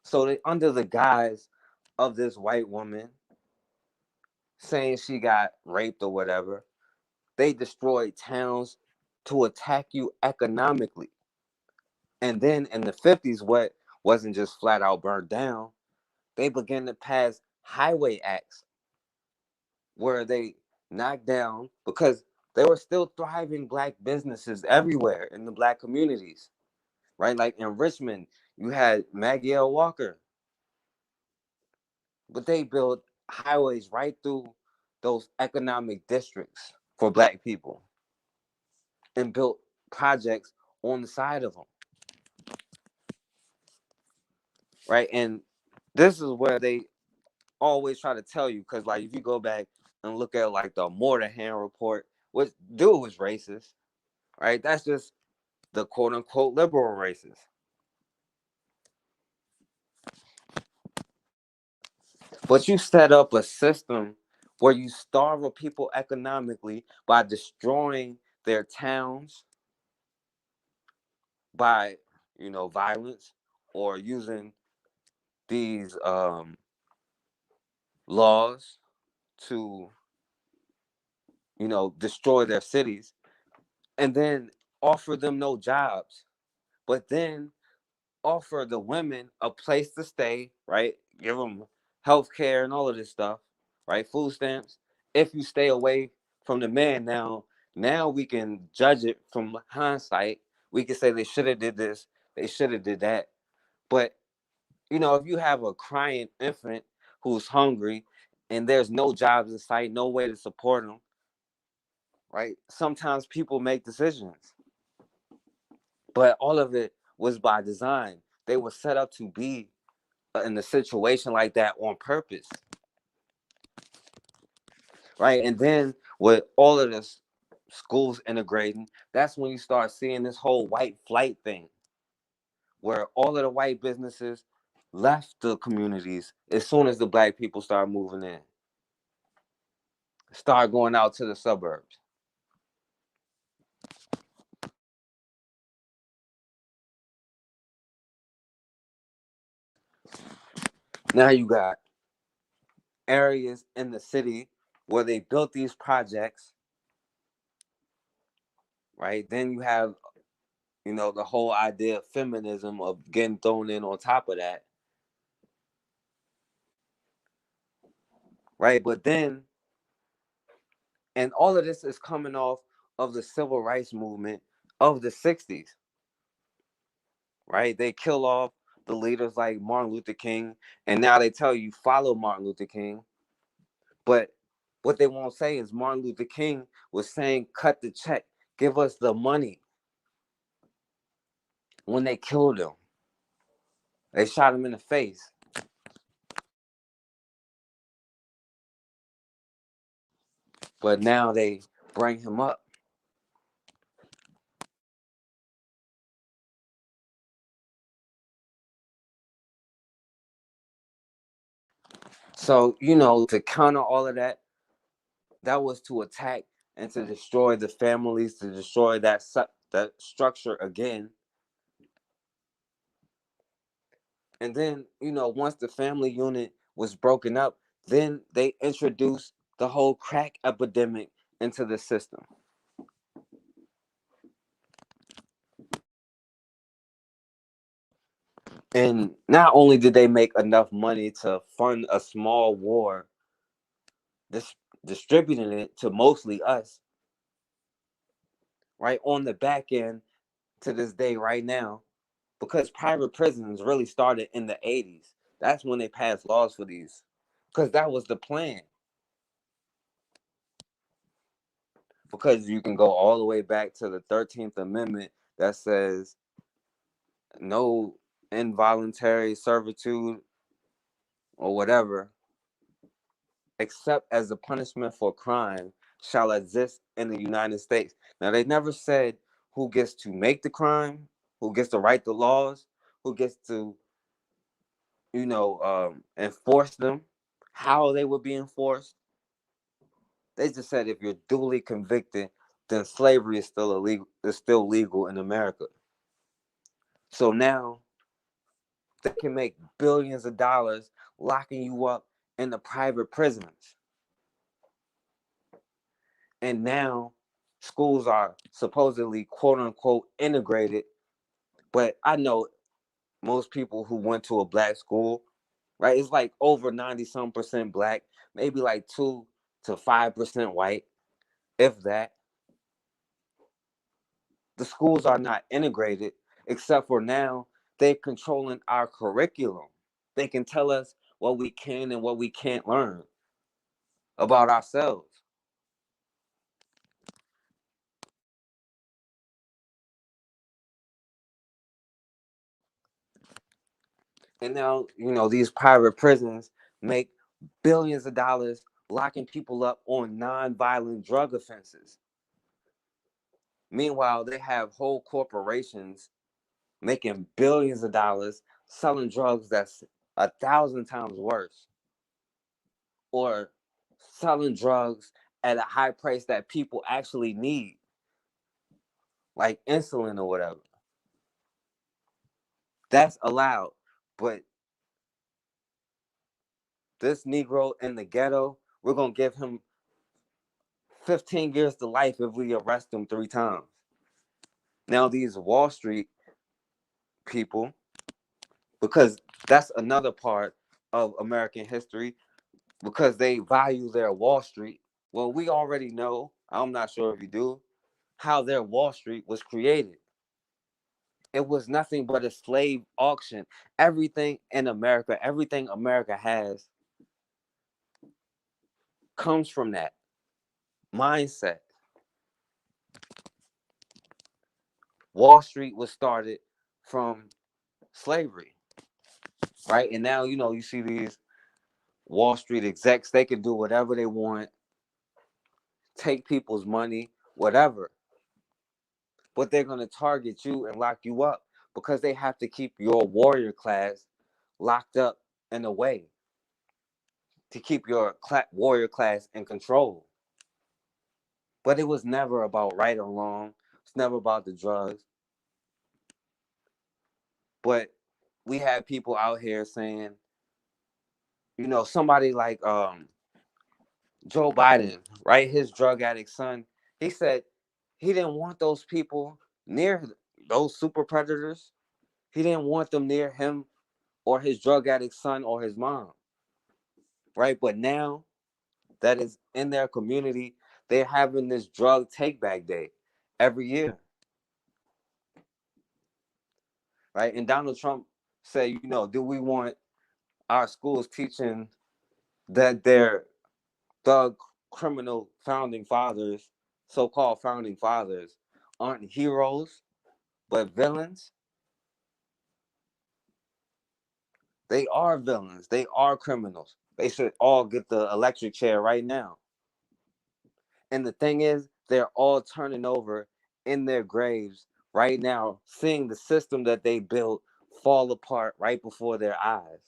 So they, under the guise of this white woman saying she got raped or whatever, they destroyed towns to attack you economically. And then in the 50s, what wasn't just flat out burned down, they began to pass highway acts where they knocked down, because there were still thriving black businesses everywhere in the black communities, right? Like in Richmond, you had Maggie L. Walker, but they built highways right through those economic districts for black people and built projects on the side of them, right? And this is where they always try to tell you, because like if you go back and look at like the Mordahan report, what dude was racist, right? That's just the quote unquote liberal racists. But you set up a system where you starve a people economically by destroying their towns, by violence, or using these laws to destroy their cities, and then offer them no jobs, but then offer the women a place to stay, right? Give them health care and all of this stuff, right? Food stamps. If you stay away from the man, now we can judge it from hindsight. We can say they should have did this, they should have did that. But if you have a crying infant who's hungry and there's no jobs in sight, no way to support them, right? Sometimes people make decisions, but all of it was by design. They were set up to be in a situation like that on purpose, right? And then with all of this schools integrating, that's when you start seeing this whole white flight thing, where all of the white businesses left the communities as soon as the black people start moving in, start going out to the suburbs. Now you got areas in the city where they built these projects, right? Then you have, the whole idea of feminism of getting thrown in on top of that, right? But then, and all of this is coming off of the civil rights movement of the 60s, right? They kill off the leaders like Martin Luther King, and now they tell you follow Martin Luther King. But what they won't say is Martin Luther King was saying, cut the check, give us the money. When they killed him, they shot him in the face. But now they bring him up So, to counter all of that, that was to attack and to destroy the families, to destroy that structure again. And then, once the family unit was broken up, then they introduced the whole crack epidemic into the system. And not only did they make enough money to fund a small war, dis- distributing it to mostly us, right on the back end to this day, right now, because private prisons really started in the 80s. That's when they passed laws for these, because that was the plan. Because you can go all the way back to the 13th Amendment that says no involuntary servitude or whatever, except as a punishment for crime, shall exist in the United States. Now, they never said who gets to make the crime, who gets to write the laws, who gets to, enforce them, how they would be enforced. They just said if you're duly convicted, then slavery is still illegal. Is still legal in America. So now they can make billions of dollars locking you up in the private prisons. And now schools are supposedly quote unquote integrated. But I know most people who went to a black school, right? It's like over 90 some percent black, maybe like 2 to 5% white, if that. The schools are not integrated, except for now they're controlling our curriculum. They can tell us what we can and what we can't learn about ourselves. And now, these private prisons make billions of dollars locking people up on non-violent drug offenses. Meanwhile, they have whole corporations making billions of dollars selling drugs that's 1,000 times worse, or selling drugs at a high price that people actually need, like insulin or whatever. That's allowed. But this Negro in the ghetto, we're going to give him 15 years to life if we arrest him 3 times. Now, these Wall Street people, because that's another part of American history, because they value their Wall Street. Well, we already know, I'm not sure if you do, how their Wall Street was created. It was nothing but a slave auction. Everything in America, everything America has comes from that mindset. Wall Street was started from slavery, right? And now, you see these Wall Street execs, they can do whatever they want, take people's money, whatever. But they're going to target you and lock you up because they have to keep your warrior class locked up in a way to keep your warrior class in control. But it was never about right or wrong. It's never about the drugs. But we had people out here saying, somebody like Joe Biden, right? His drug addict son. He said he didn't want those people near those super predators. He didn't want them near him or his drug addict son or his mom, right? But now that is in their community, they're having this drug take back day every year, right? And Donald Trump said, do we want our schools teaching that their thug criminal founding fathers, so-called founding fathers, aren't heroes but villains? They are villains. They are criminals. They should all get the electric chair right now. And the thing is, they're all turning over in their graves right now, seeing the system that they built fall apart right before their eyes.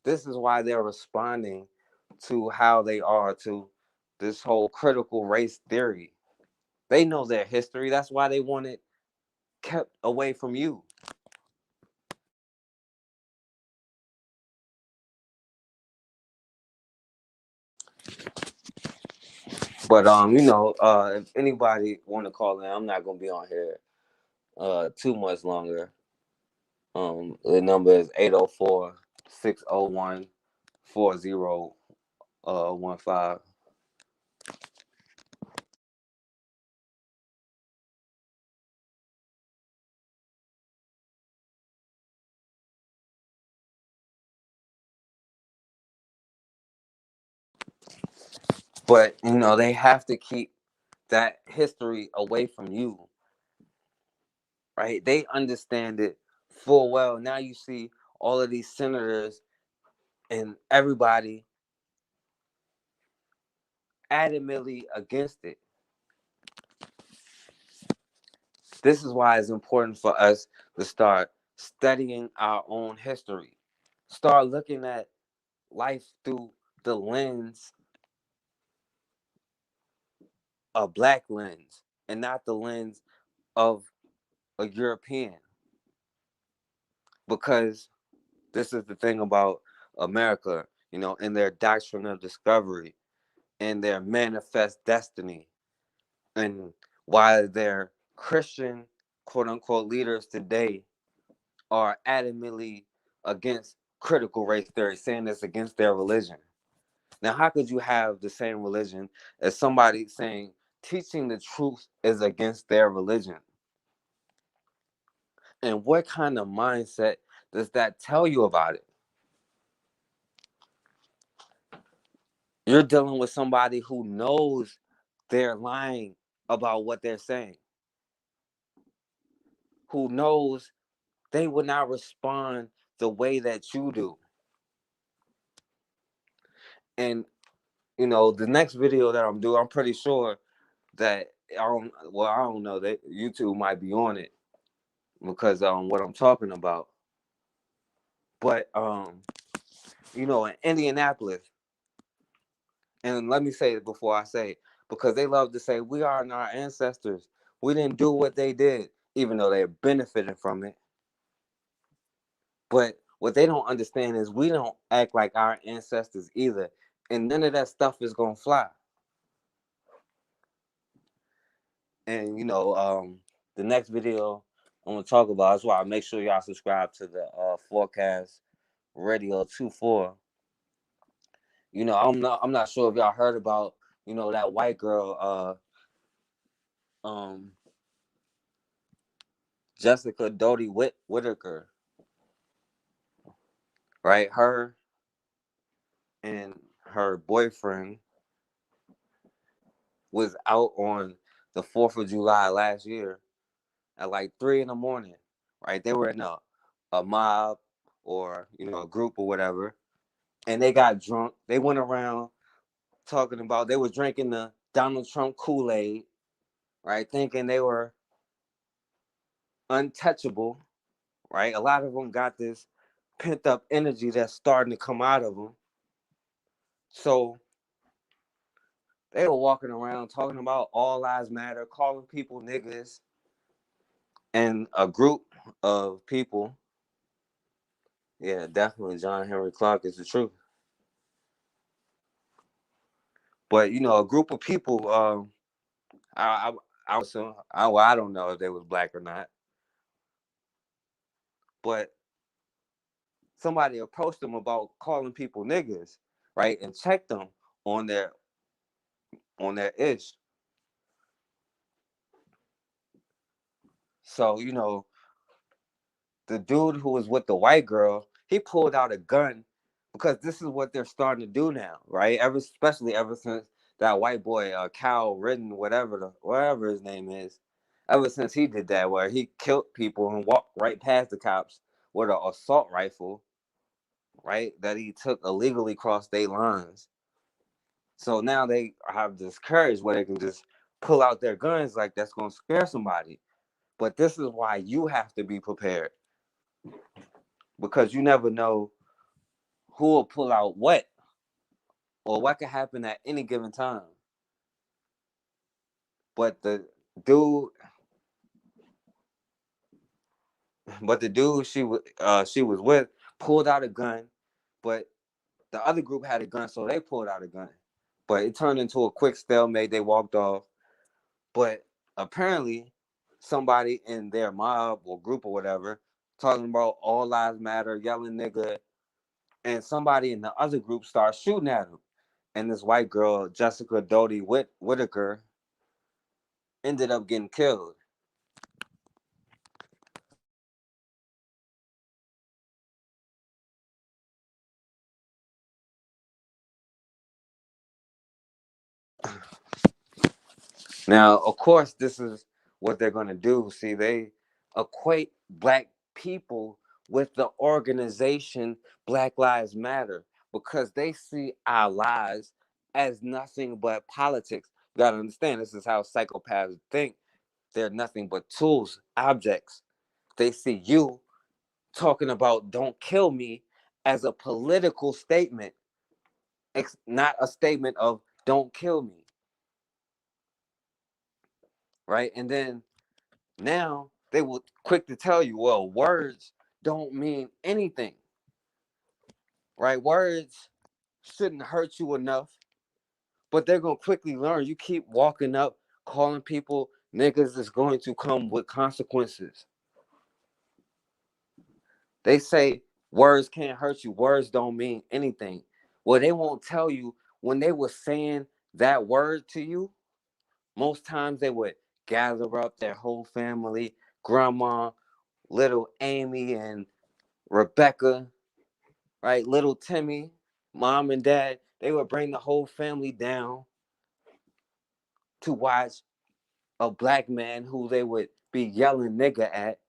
This is why they're responding to how they are to this whole critical race theory. They know their history. That's why they want it kept away from you. But if anybody want to call in, I'm not gonna be on here too much longer. The number is 804-601-4015. But they have to keep that history away from you, right? They understand it full well. Now you see all of these senators and everybody adamantly against it. This is why it's important for us to start studying our own history. Start looking at life through the lens, a black lens, and not the lens of a European. Because this is the thing about America, in their doctrine of discovery, in their manifest destiny, and why their Christian quote unquote leaders today are adamantly against critical race theory, saying it's against their religion. Now, how could you have the same religion as somebody saying teaching the truth is against their religion? And what kind of mindset does that tell you about it? You're dealing with somebody who knows they're lying about what they're saying, who knows they would not respond the way that you do. And the next video that I'm doing, I'm pretty sure that I don't know that YouTube might be on it because what I'm talking about. But in Indianapolis, and let me say it before I say, because they love to say we are our ancestors. We didn't do what they did, even though they're benefiting from it. But what they don't understand is we don't act like our ancestors either, and none of that stuff is gonna fly. And the next video I'm gonna talk about is why I make sure y'all subscribe to the Forecast Radio 24. I'm not sure if y'all heard about that white girl Jessica Doty Whitaker, right? Her and her boyfriend was out on the 4th of July last year at like 3 in the morning, right? They were in a mob or a group or whatever, and they got drunk. They went around talking about they were drinking the Donald Trump Kool-Aid, right? Thinking they were untouchable, right? A lot of them got this pent up energy that's starting to come out of them. So they were walking around talking about all lives matter, calling people niggas, and a group of people. Yeah, definitely John Henry Clark is the truth. But a group of people. I assume, I don't know if they was black or not, but somebody approached them about calling people niggas, right, and checked them on their ish. So the dude who was with the white girl, he pulled out a gun because this is what they're starting to do now, right? Especially ever since that white boy, Cal Ridden, whatever his name is, ever since he did that, where he killed people and walked right past the cops with an assault rifle, right? That he took illegally across state lines. So now they have this courage where they can just pull out their guns like that's going to scare somebody. But this is why you have to be prepared, because you never know who will pull out what, or what could happen at any given time. But dude, the dude she was with pulled out a gun, but the other group had a gun, so they pulled out a gun. But it turned into a quick stalemate. They walked off. But apparently, somebody in their mob or group or whatever talking about all lives matter, yelling nigga, and somebody in the other group starts shooting at him. And this white girl, Jessica Doty Whitaker, ended up getting killed. Now, of course, this is what they're going to do. See, they equate black people with the organization Black Lives Matter because they see our lives as nothing but politics. You got to understand, this is how psychopaths think. They're nothing but tools, objects. They see you talking about don't kill me as a political statement, not a statement of don't kill me. Right. And then now they will quick to tell you, well, words don't mean anything, right? Words shouldn't hurt you enough, but they're going to quickly learn. You keep walking up, calling people niggas, is going to come with consequences. They say words can't hurt you. Words don't mean anything. Well, they won't tell you when they were saying that word to you. Most times they would gather up their whole family, grandma, little Amy, and Rebecca, right? Little Timmy, mom and dad, they would bring the whole family down to watch a black man who they would be yelling nigga at,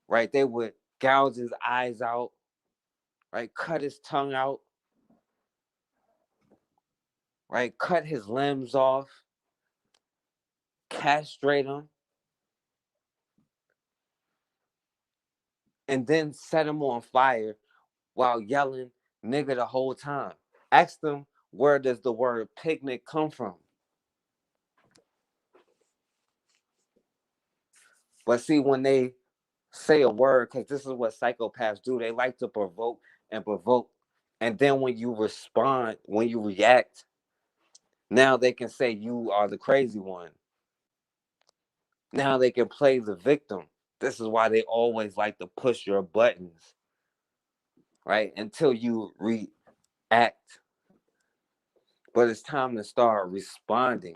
right? They would gouge his eyes out, right? Cut his tongue out, right? Cut his limbs off, castrate him, and then set him on fire while yelling nigga the whole time. Ask them, where does the word picnic come from? But see, when they say a word, because this is what psychopaths do, they like to provoke and provoke. And then when you respond, when you react, now they can say you are the crazy one. Now they can play the victim. This is why they always like to push your buttons, right? Until you react. But it's time to start responding.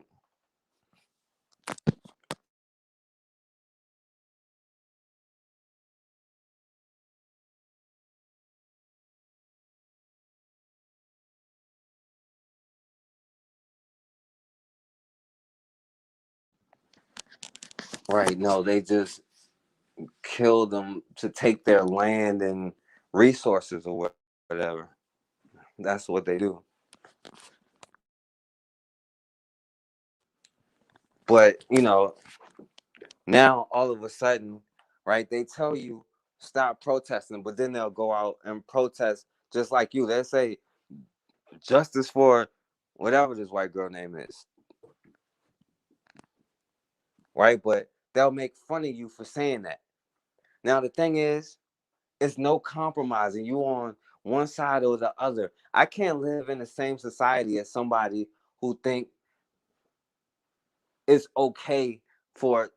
Right? No, they just kill them to take their land and resources or whatever. That's what they do. But, now all of a sudden, right, they tell you stop protesting, but then they'll go out and protest just like you. They say justice for whatever this white girl name is, right? But they'll make fun of you for saying that. Now the thing is, it's no compromising. You on one side or the other. I can't live in the same society as somebody who think it's okay for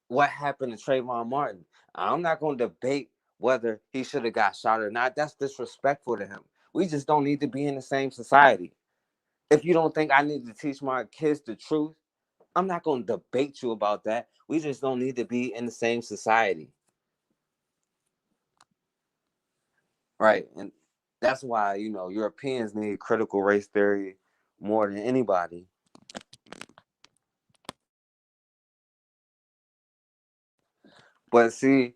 what happened to Trayvon Martin. I'm not going to debate whether he should have got shot or not. That's disrespectful to him. We just don't need to be in the same society. If you don't think I need to teach my kids the truth, I'm not going to debate you about that. We just don't need to be in the same society. Right. And that's why, Europeans need critical race theory more than anybody. But see,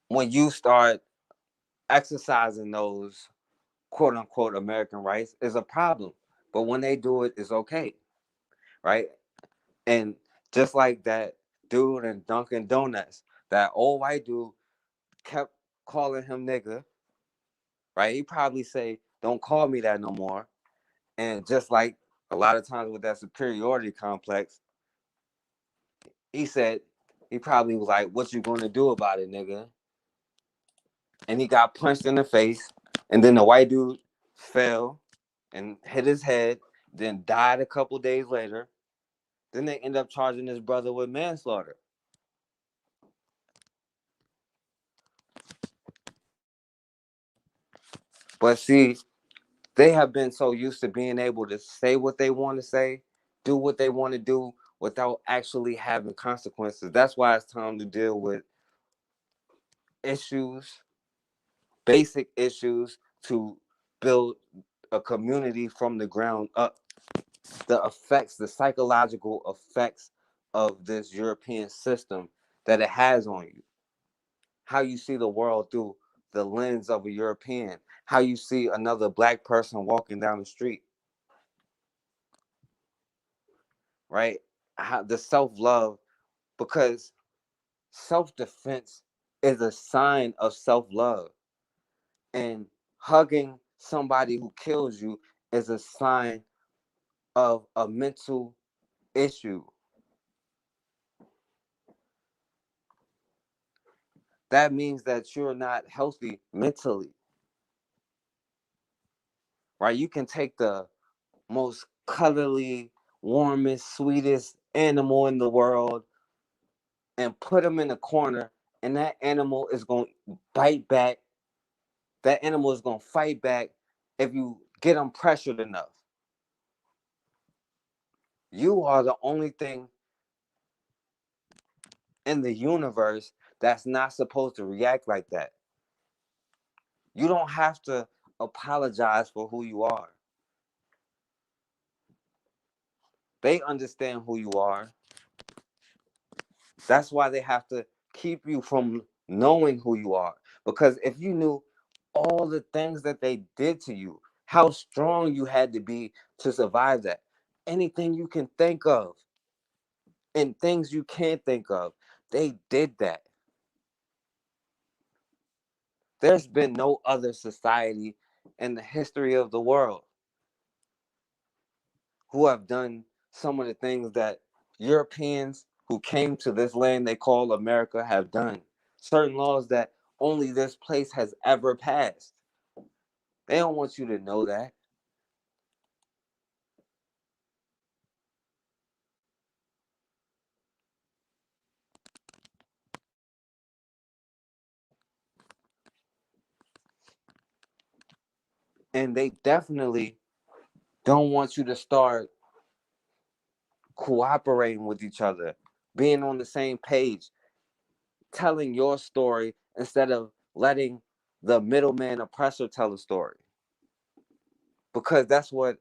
when you start exercising those quote unquote American rights, is a problem. But when they do it, it's okay. Right. And just like that dude in Dunkin' Donuts, that old white dude kept calling him nigga. right? He probably say, "Don't call me that no more." And just like a lot of times with that superiority complex, he said, he probably was like, "What you gonna do about it, nigga?" And he got punched in the face, and then the white dude fell and hit his head, then died a couple days later. Then they end up charging his brother with manslaughter. But see, they have been so used to being able to say what they want to say, do what they want to do without actually having consequences. That's why it's time to deal with issues, basic issues, to build a community from the ground up. The effects, the psychological effects of this European system that it has on you, how you see the world through the lens of a European, how you see another black person walking down the street, right? How the self love, because self defense is a sign of self love, and hugging somebody who kills you is a sign of a mental issue. That means that you're not healthy mentally, right? You can take the most cuddly, warmest, sweetest animal in the world and put them in a corner, and that animal is going to bite back. That animal is going to fight back if you get them pressured enough. You are the only thing in the universe that's not supposed to react like that. You don't have to apologize for who you are. They understand who you are. That's why they have to keep you from knowing who you are. Because if you knew all the things that they did to you, how strong you had to be to survive that, anything you can think of and things you can't think of, they did that. There's been no other society in the history of the world who have done some of the things that Europeans who came to this land they call America have done. Certain laws that only this place has ever passed. They don't want you to know that. And they definitely don't want you to start cooperating with each other, being on the same page, telling your story instead of letting the middleman oppressor tell a story. Because that's what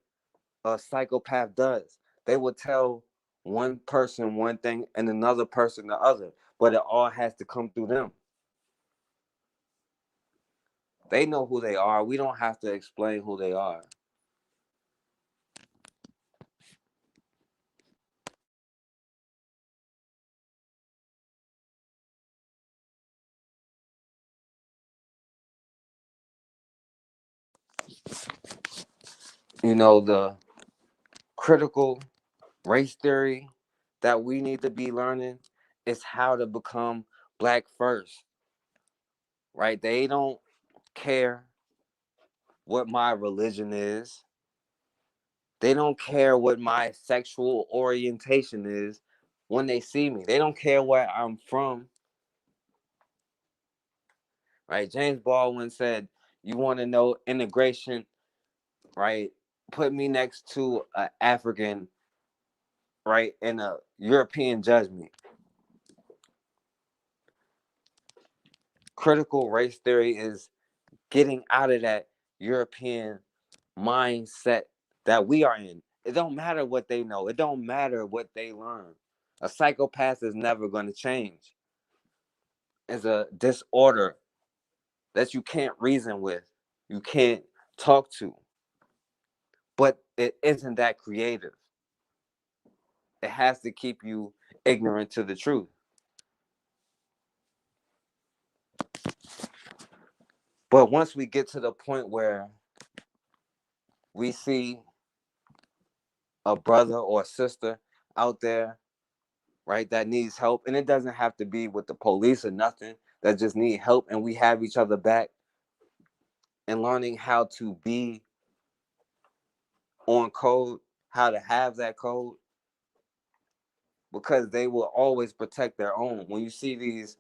a psychopath does. They will tell one person one thing and another person the other, but it all has to come through them. They know who they are. We don't have to explain who they are. You know, the critical race theory that we need to be learning is how to become black first, right? They don't care what my religion is. They don't care what my sexual orientation is when they see me. They don't care where I'm from, right? James Baldwin said, "You want to know integration, right? Put me next to an African, right, and a European judge me." Critical race theory is getting out of that European mindset that we are in. It don't matter what they know. It don't matter what they learn. A psychopath is never going to change. It's a disorder that you can't reason with, you can't talk to, but it isn't that creative. It has to keep you ignorant to the truth. But once we get to the point where we see a brother or a sister out there, right, that needs help, and it doesn't have to be with the police or nothing, that just need help, and we have each other back, and learning how to be on code, how to have that code, because they will always protect their own. When you see these,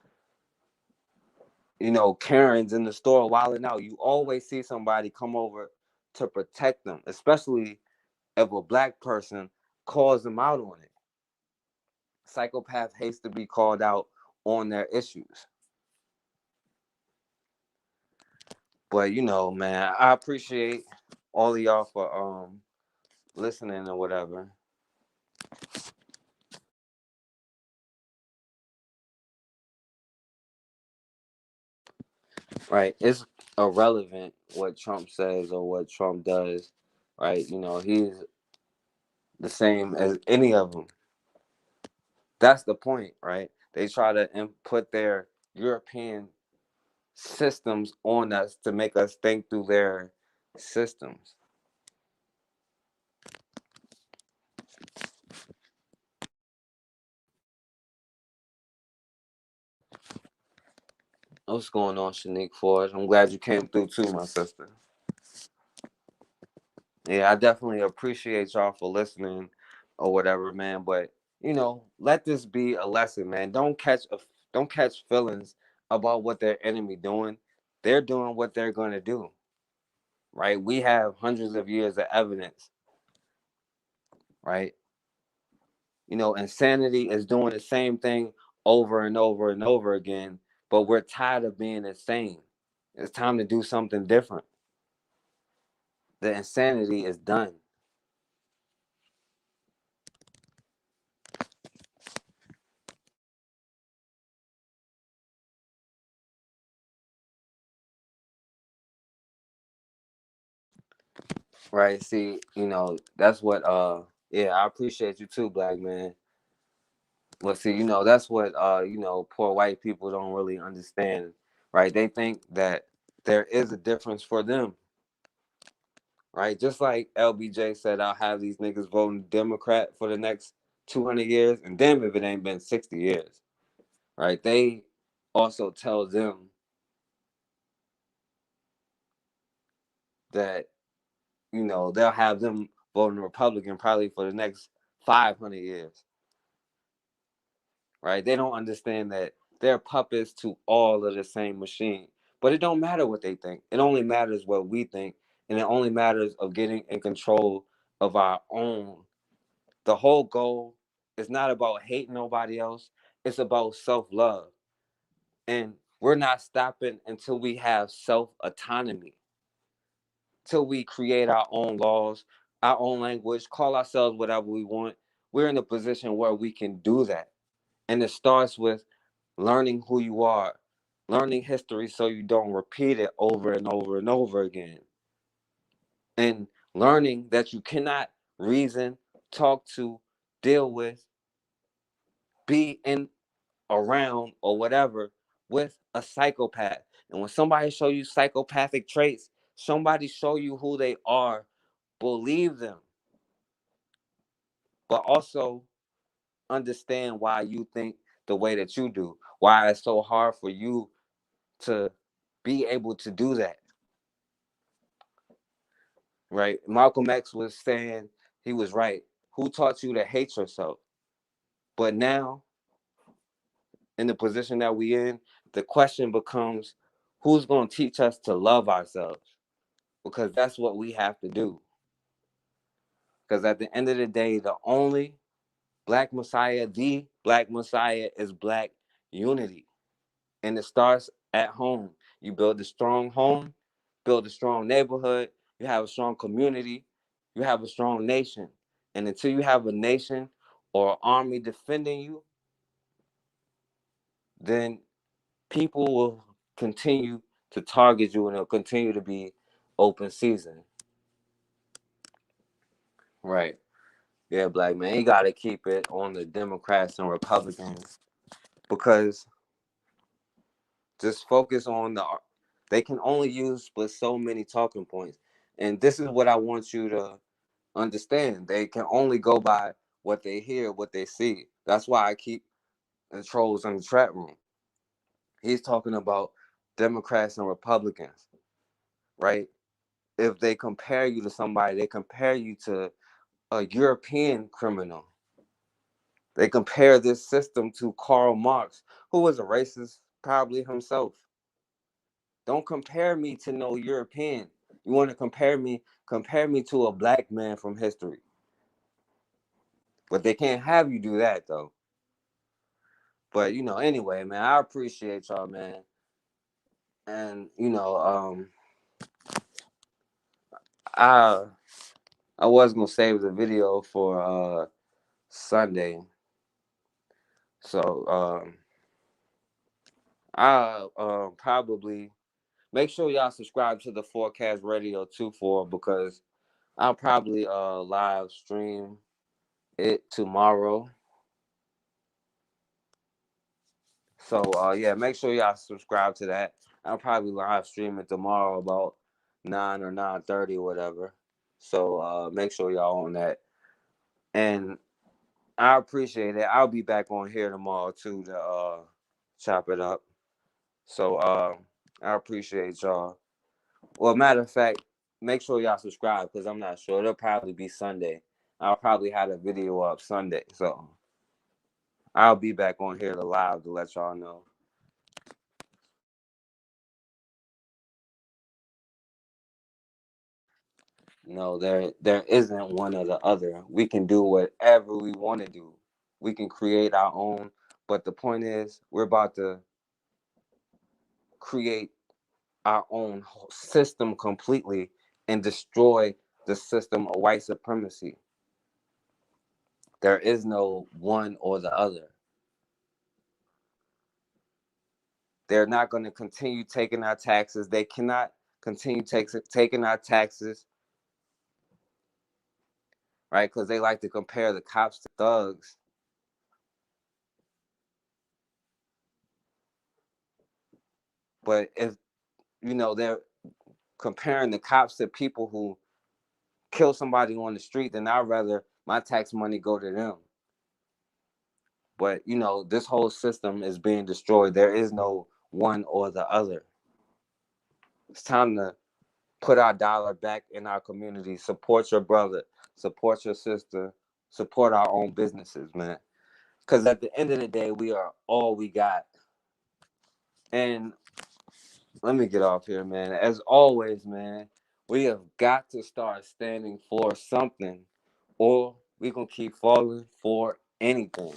Karens in the store wilding out, you always see somebody come over to protect them, especially if a black person calls them out on it. Psychopath hates to be called out on their issues. But man, I appreciate all of y'all for listening or whatever. Right? It's irrelevant what Trump says or what Trump does. Right? He's the same as any of them. That's the point, right? They try to put their European systems on us to make us think through their systems. What's going on, Shanique Ford? I'm glad you came through too, my sister. Yeah, I definitely appreciate y'all for listening or whatever, man. But let this be a lesson, man. Don't catch feelings about what their enemy doing. They're doing what they're gonna do, right? We have hundreds of years of evidence, right? Insanity is doing the same thing over and over and over again, but we're tired of being insane. It's time to do something different. The insanity is done. Right. See, that's what yeah, I appreciate you too, black man. Well, see, that's what poor white people don't really understand, right? They think that there is a difference for them, right? Just like LBJ said, I'll have these niggas voting Democrat for the next 200 years, and damn if it ain't been 60 years, right? They also tell them that, they'll have them voting Republican probably for the next 500 years, right? They don't understand that they're puppets to all of the same machine. But it don't matter what they think. It only matters what we think, and it only matters of getting in control of our own. The whole goal is not about hating nobody else. It's about self-love. And we're not stopping until we have self-autonomy, till we create our own laws, our own language, call ourselves whatever we want. We're in a position where we can do that. And it starts with learning who you are, learning history so you don't repeat it over and over and over again, and learning that you cannot reason, talk to, deal with, be in, around, or whatever with a psychopath. And when somebody show you psychopathic traits, somebody show you who they are, believe them, but also understand why you think the way that you do, why it's so hard for you to be able to do that. Right? Malcolm X was saying, he was right. Who taught you to hate yourself? But now, in the position that we in, the question becomes, who's going to teach us to love ourselves? Because that's what we have to do. Because at the end of the day, the only the Black Messiah is Black unity. And it starts at home. You build a strong home, build a strong neighborhood, you have a strong community, you have a strong nation. And until you have a nation or an army defending you, then people will continue to target you and it'll continue to be open season. Right. Yeah, black man, you got to keep it on the Democrats and Republicans, because just focus on They can only use but so many talking points. And this is what I want you to understand. They can only go by what they hear, what they see. That's why I keep the trolls in the chat room. He's talking about Democrats and Republicans, right? If they compare you to somebody, they compare you to a European criminal. They compare this system to Karl Marx, who was a racist probably himself. Don't compare me to no European. You want to compare me to a black man from history. But they can't have you do that though. But anyway, man, I appreciate y'all, man. And I I was gonna save the video for Sunday. So I probably make sure y'all subscribe to the Forecast Radio 24 because I'll probably live stream it tomorrow. So yeah, make sure y'all subscribe to that. I'll probably live stream it tomorrow about 9 or 9:30 or whatever. So make sure y'all on that. And I appreciate it. I'll be back on here tomorrow too to chop it up. So I appreciate y'all. Well, matter of fact, make sure y'all subscribe because I'm not sure. It'll probably be Sunday. I'll probably have a video up Sunday. So I'll be back on here to live to let y'all know. No, there isn't one or the other. We can do whatever we want to do. We can create our own. But the point is, we're about to create our own system completely and destroy the system of white supremacy. There is no one or the other. They're not going to continue taking our taxes. They cannot continue taking our taxes, right? Because they like to compare the cops to thugs. But if they're comparing the cops to people who kill somebody on the street, then I'd rather my tax money go to them. But this whole system is being destroyed. There is no one or the other. It's time to put our dollar back in our community. Support your brother. Support your sister. Support our own businesses, man. Because at the end of the day, we are all we got. And let me get off here, man. As always, man, we have got to start standing for something, or we're going to keep falling for anything.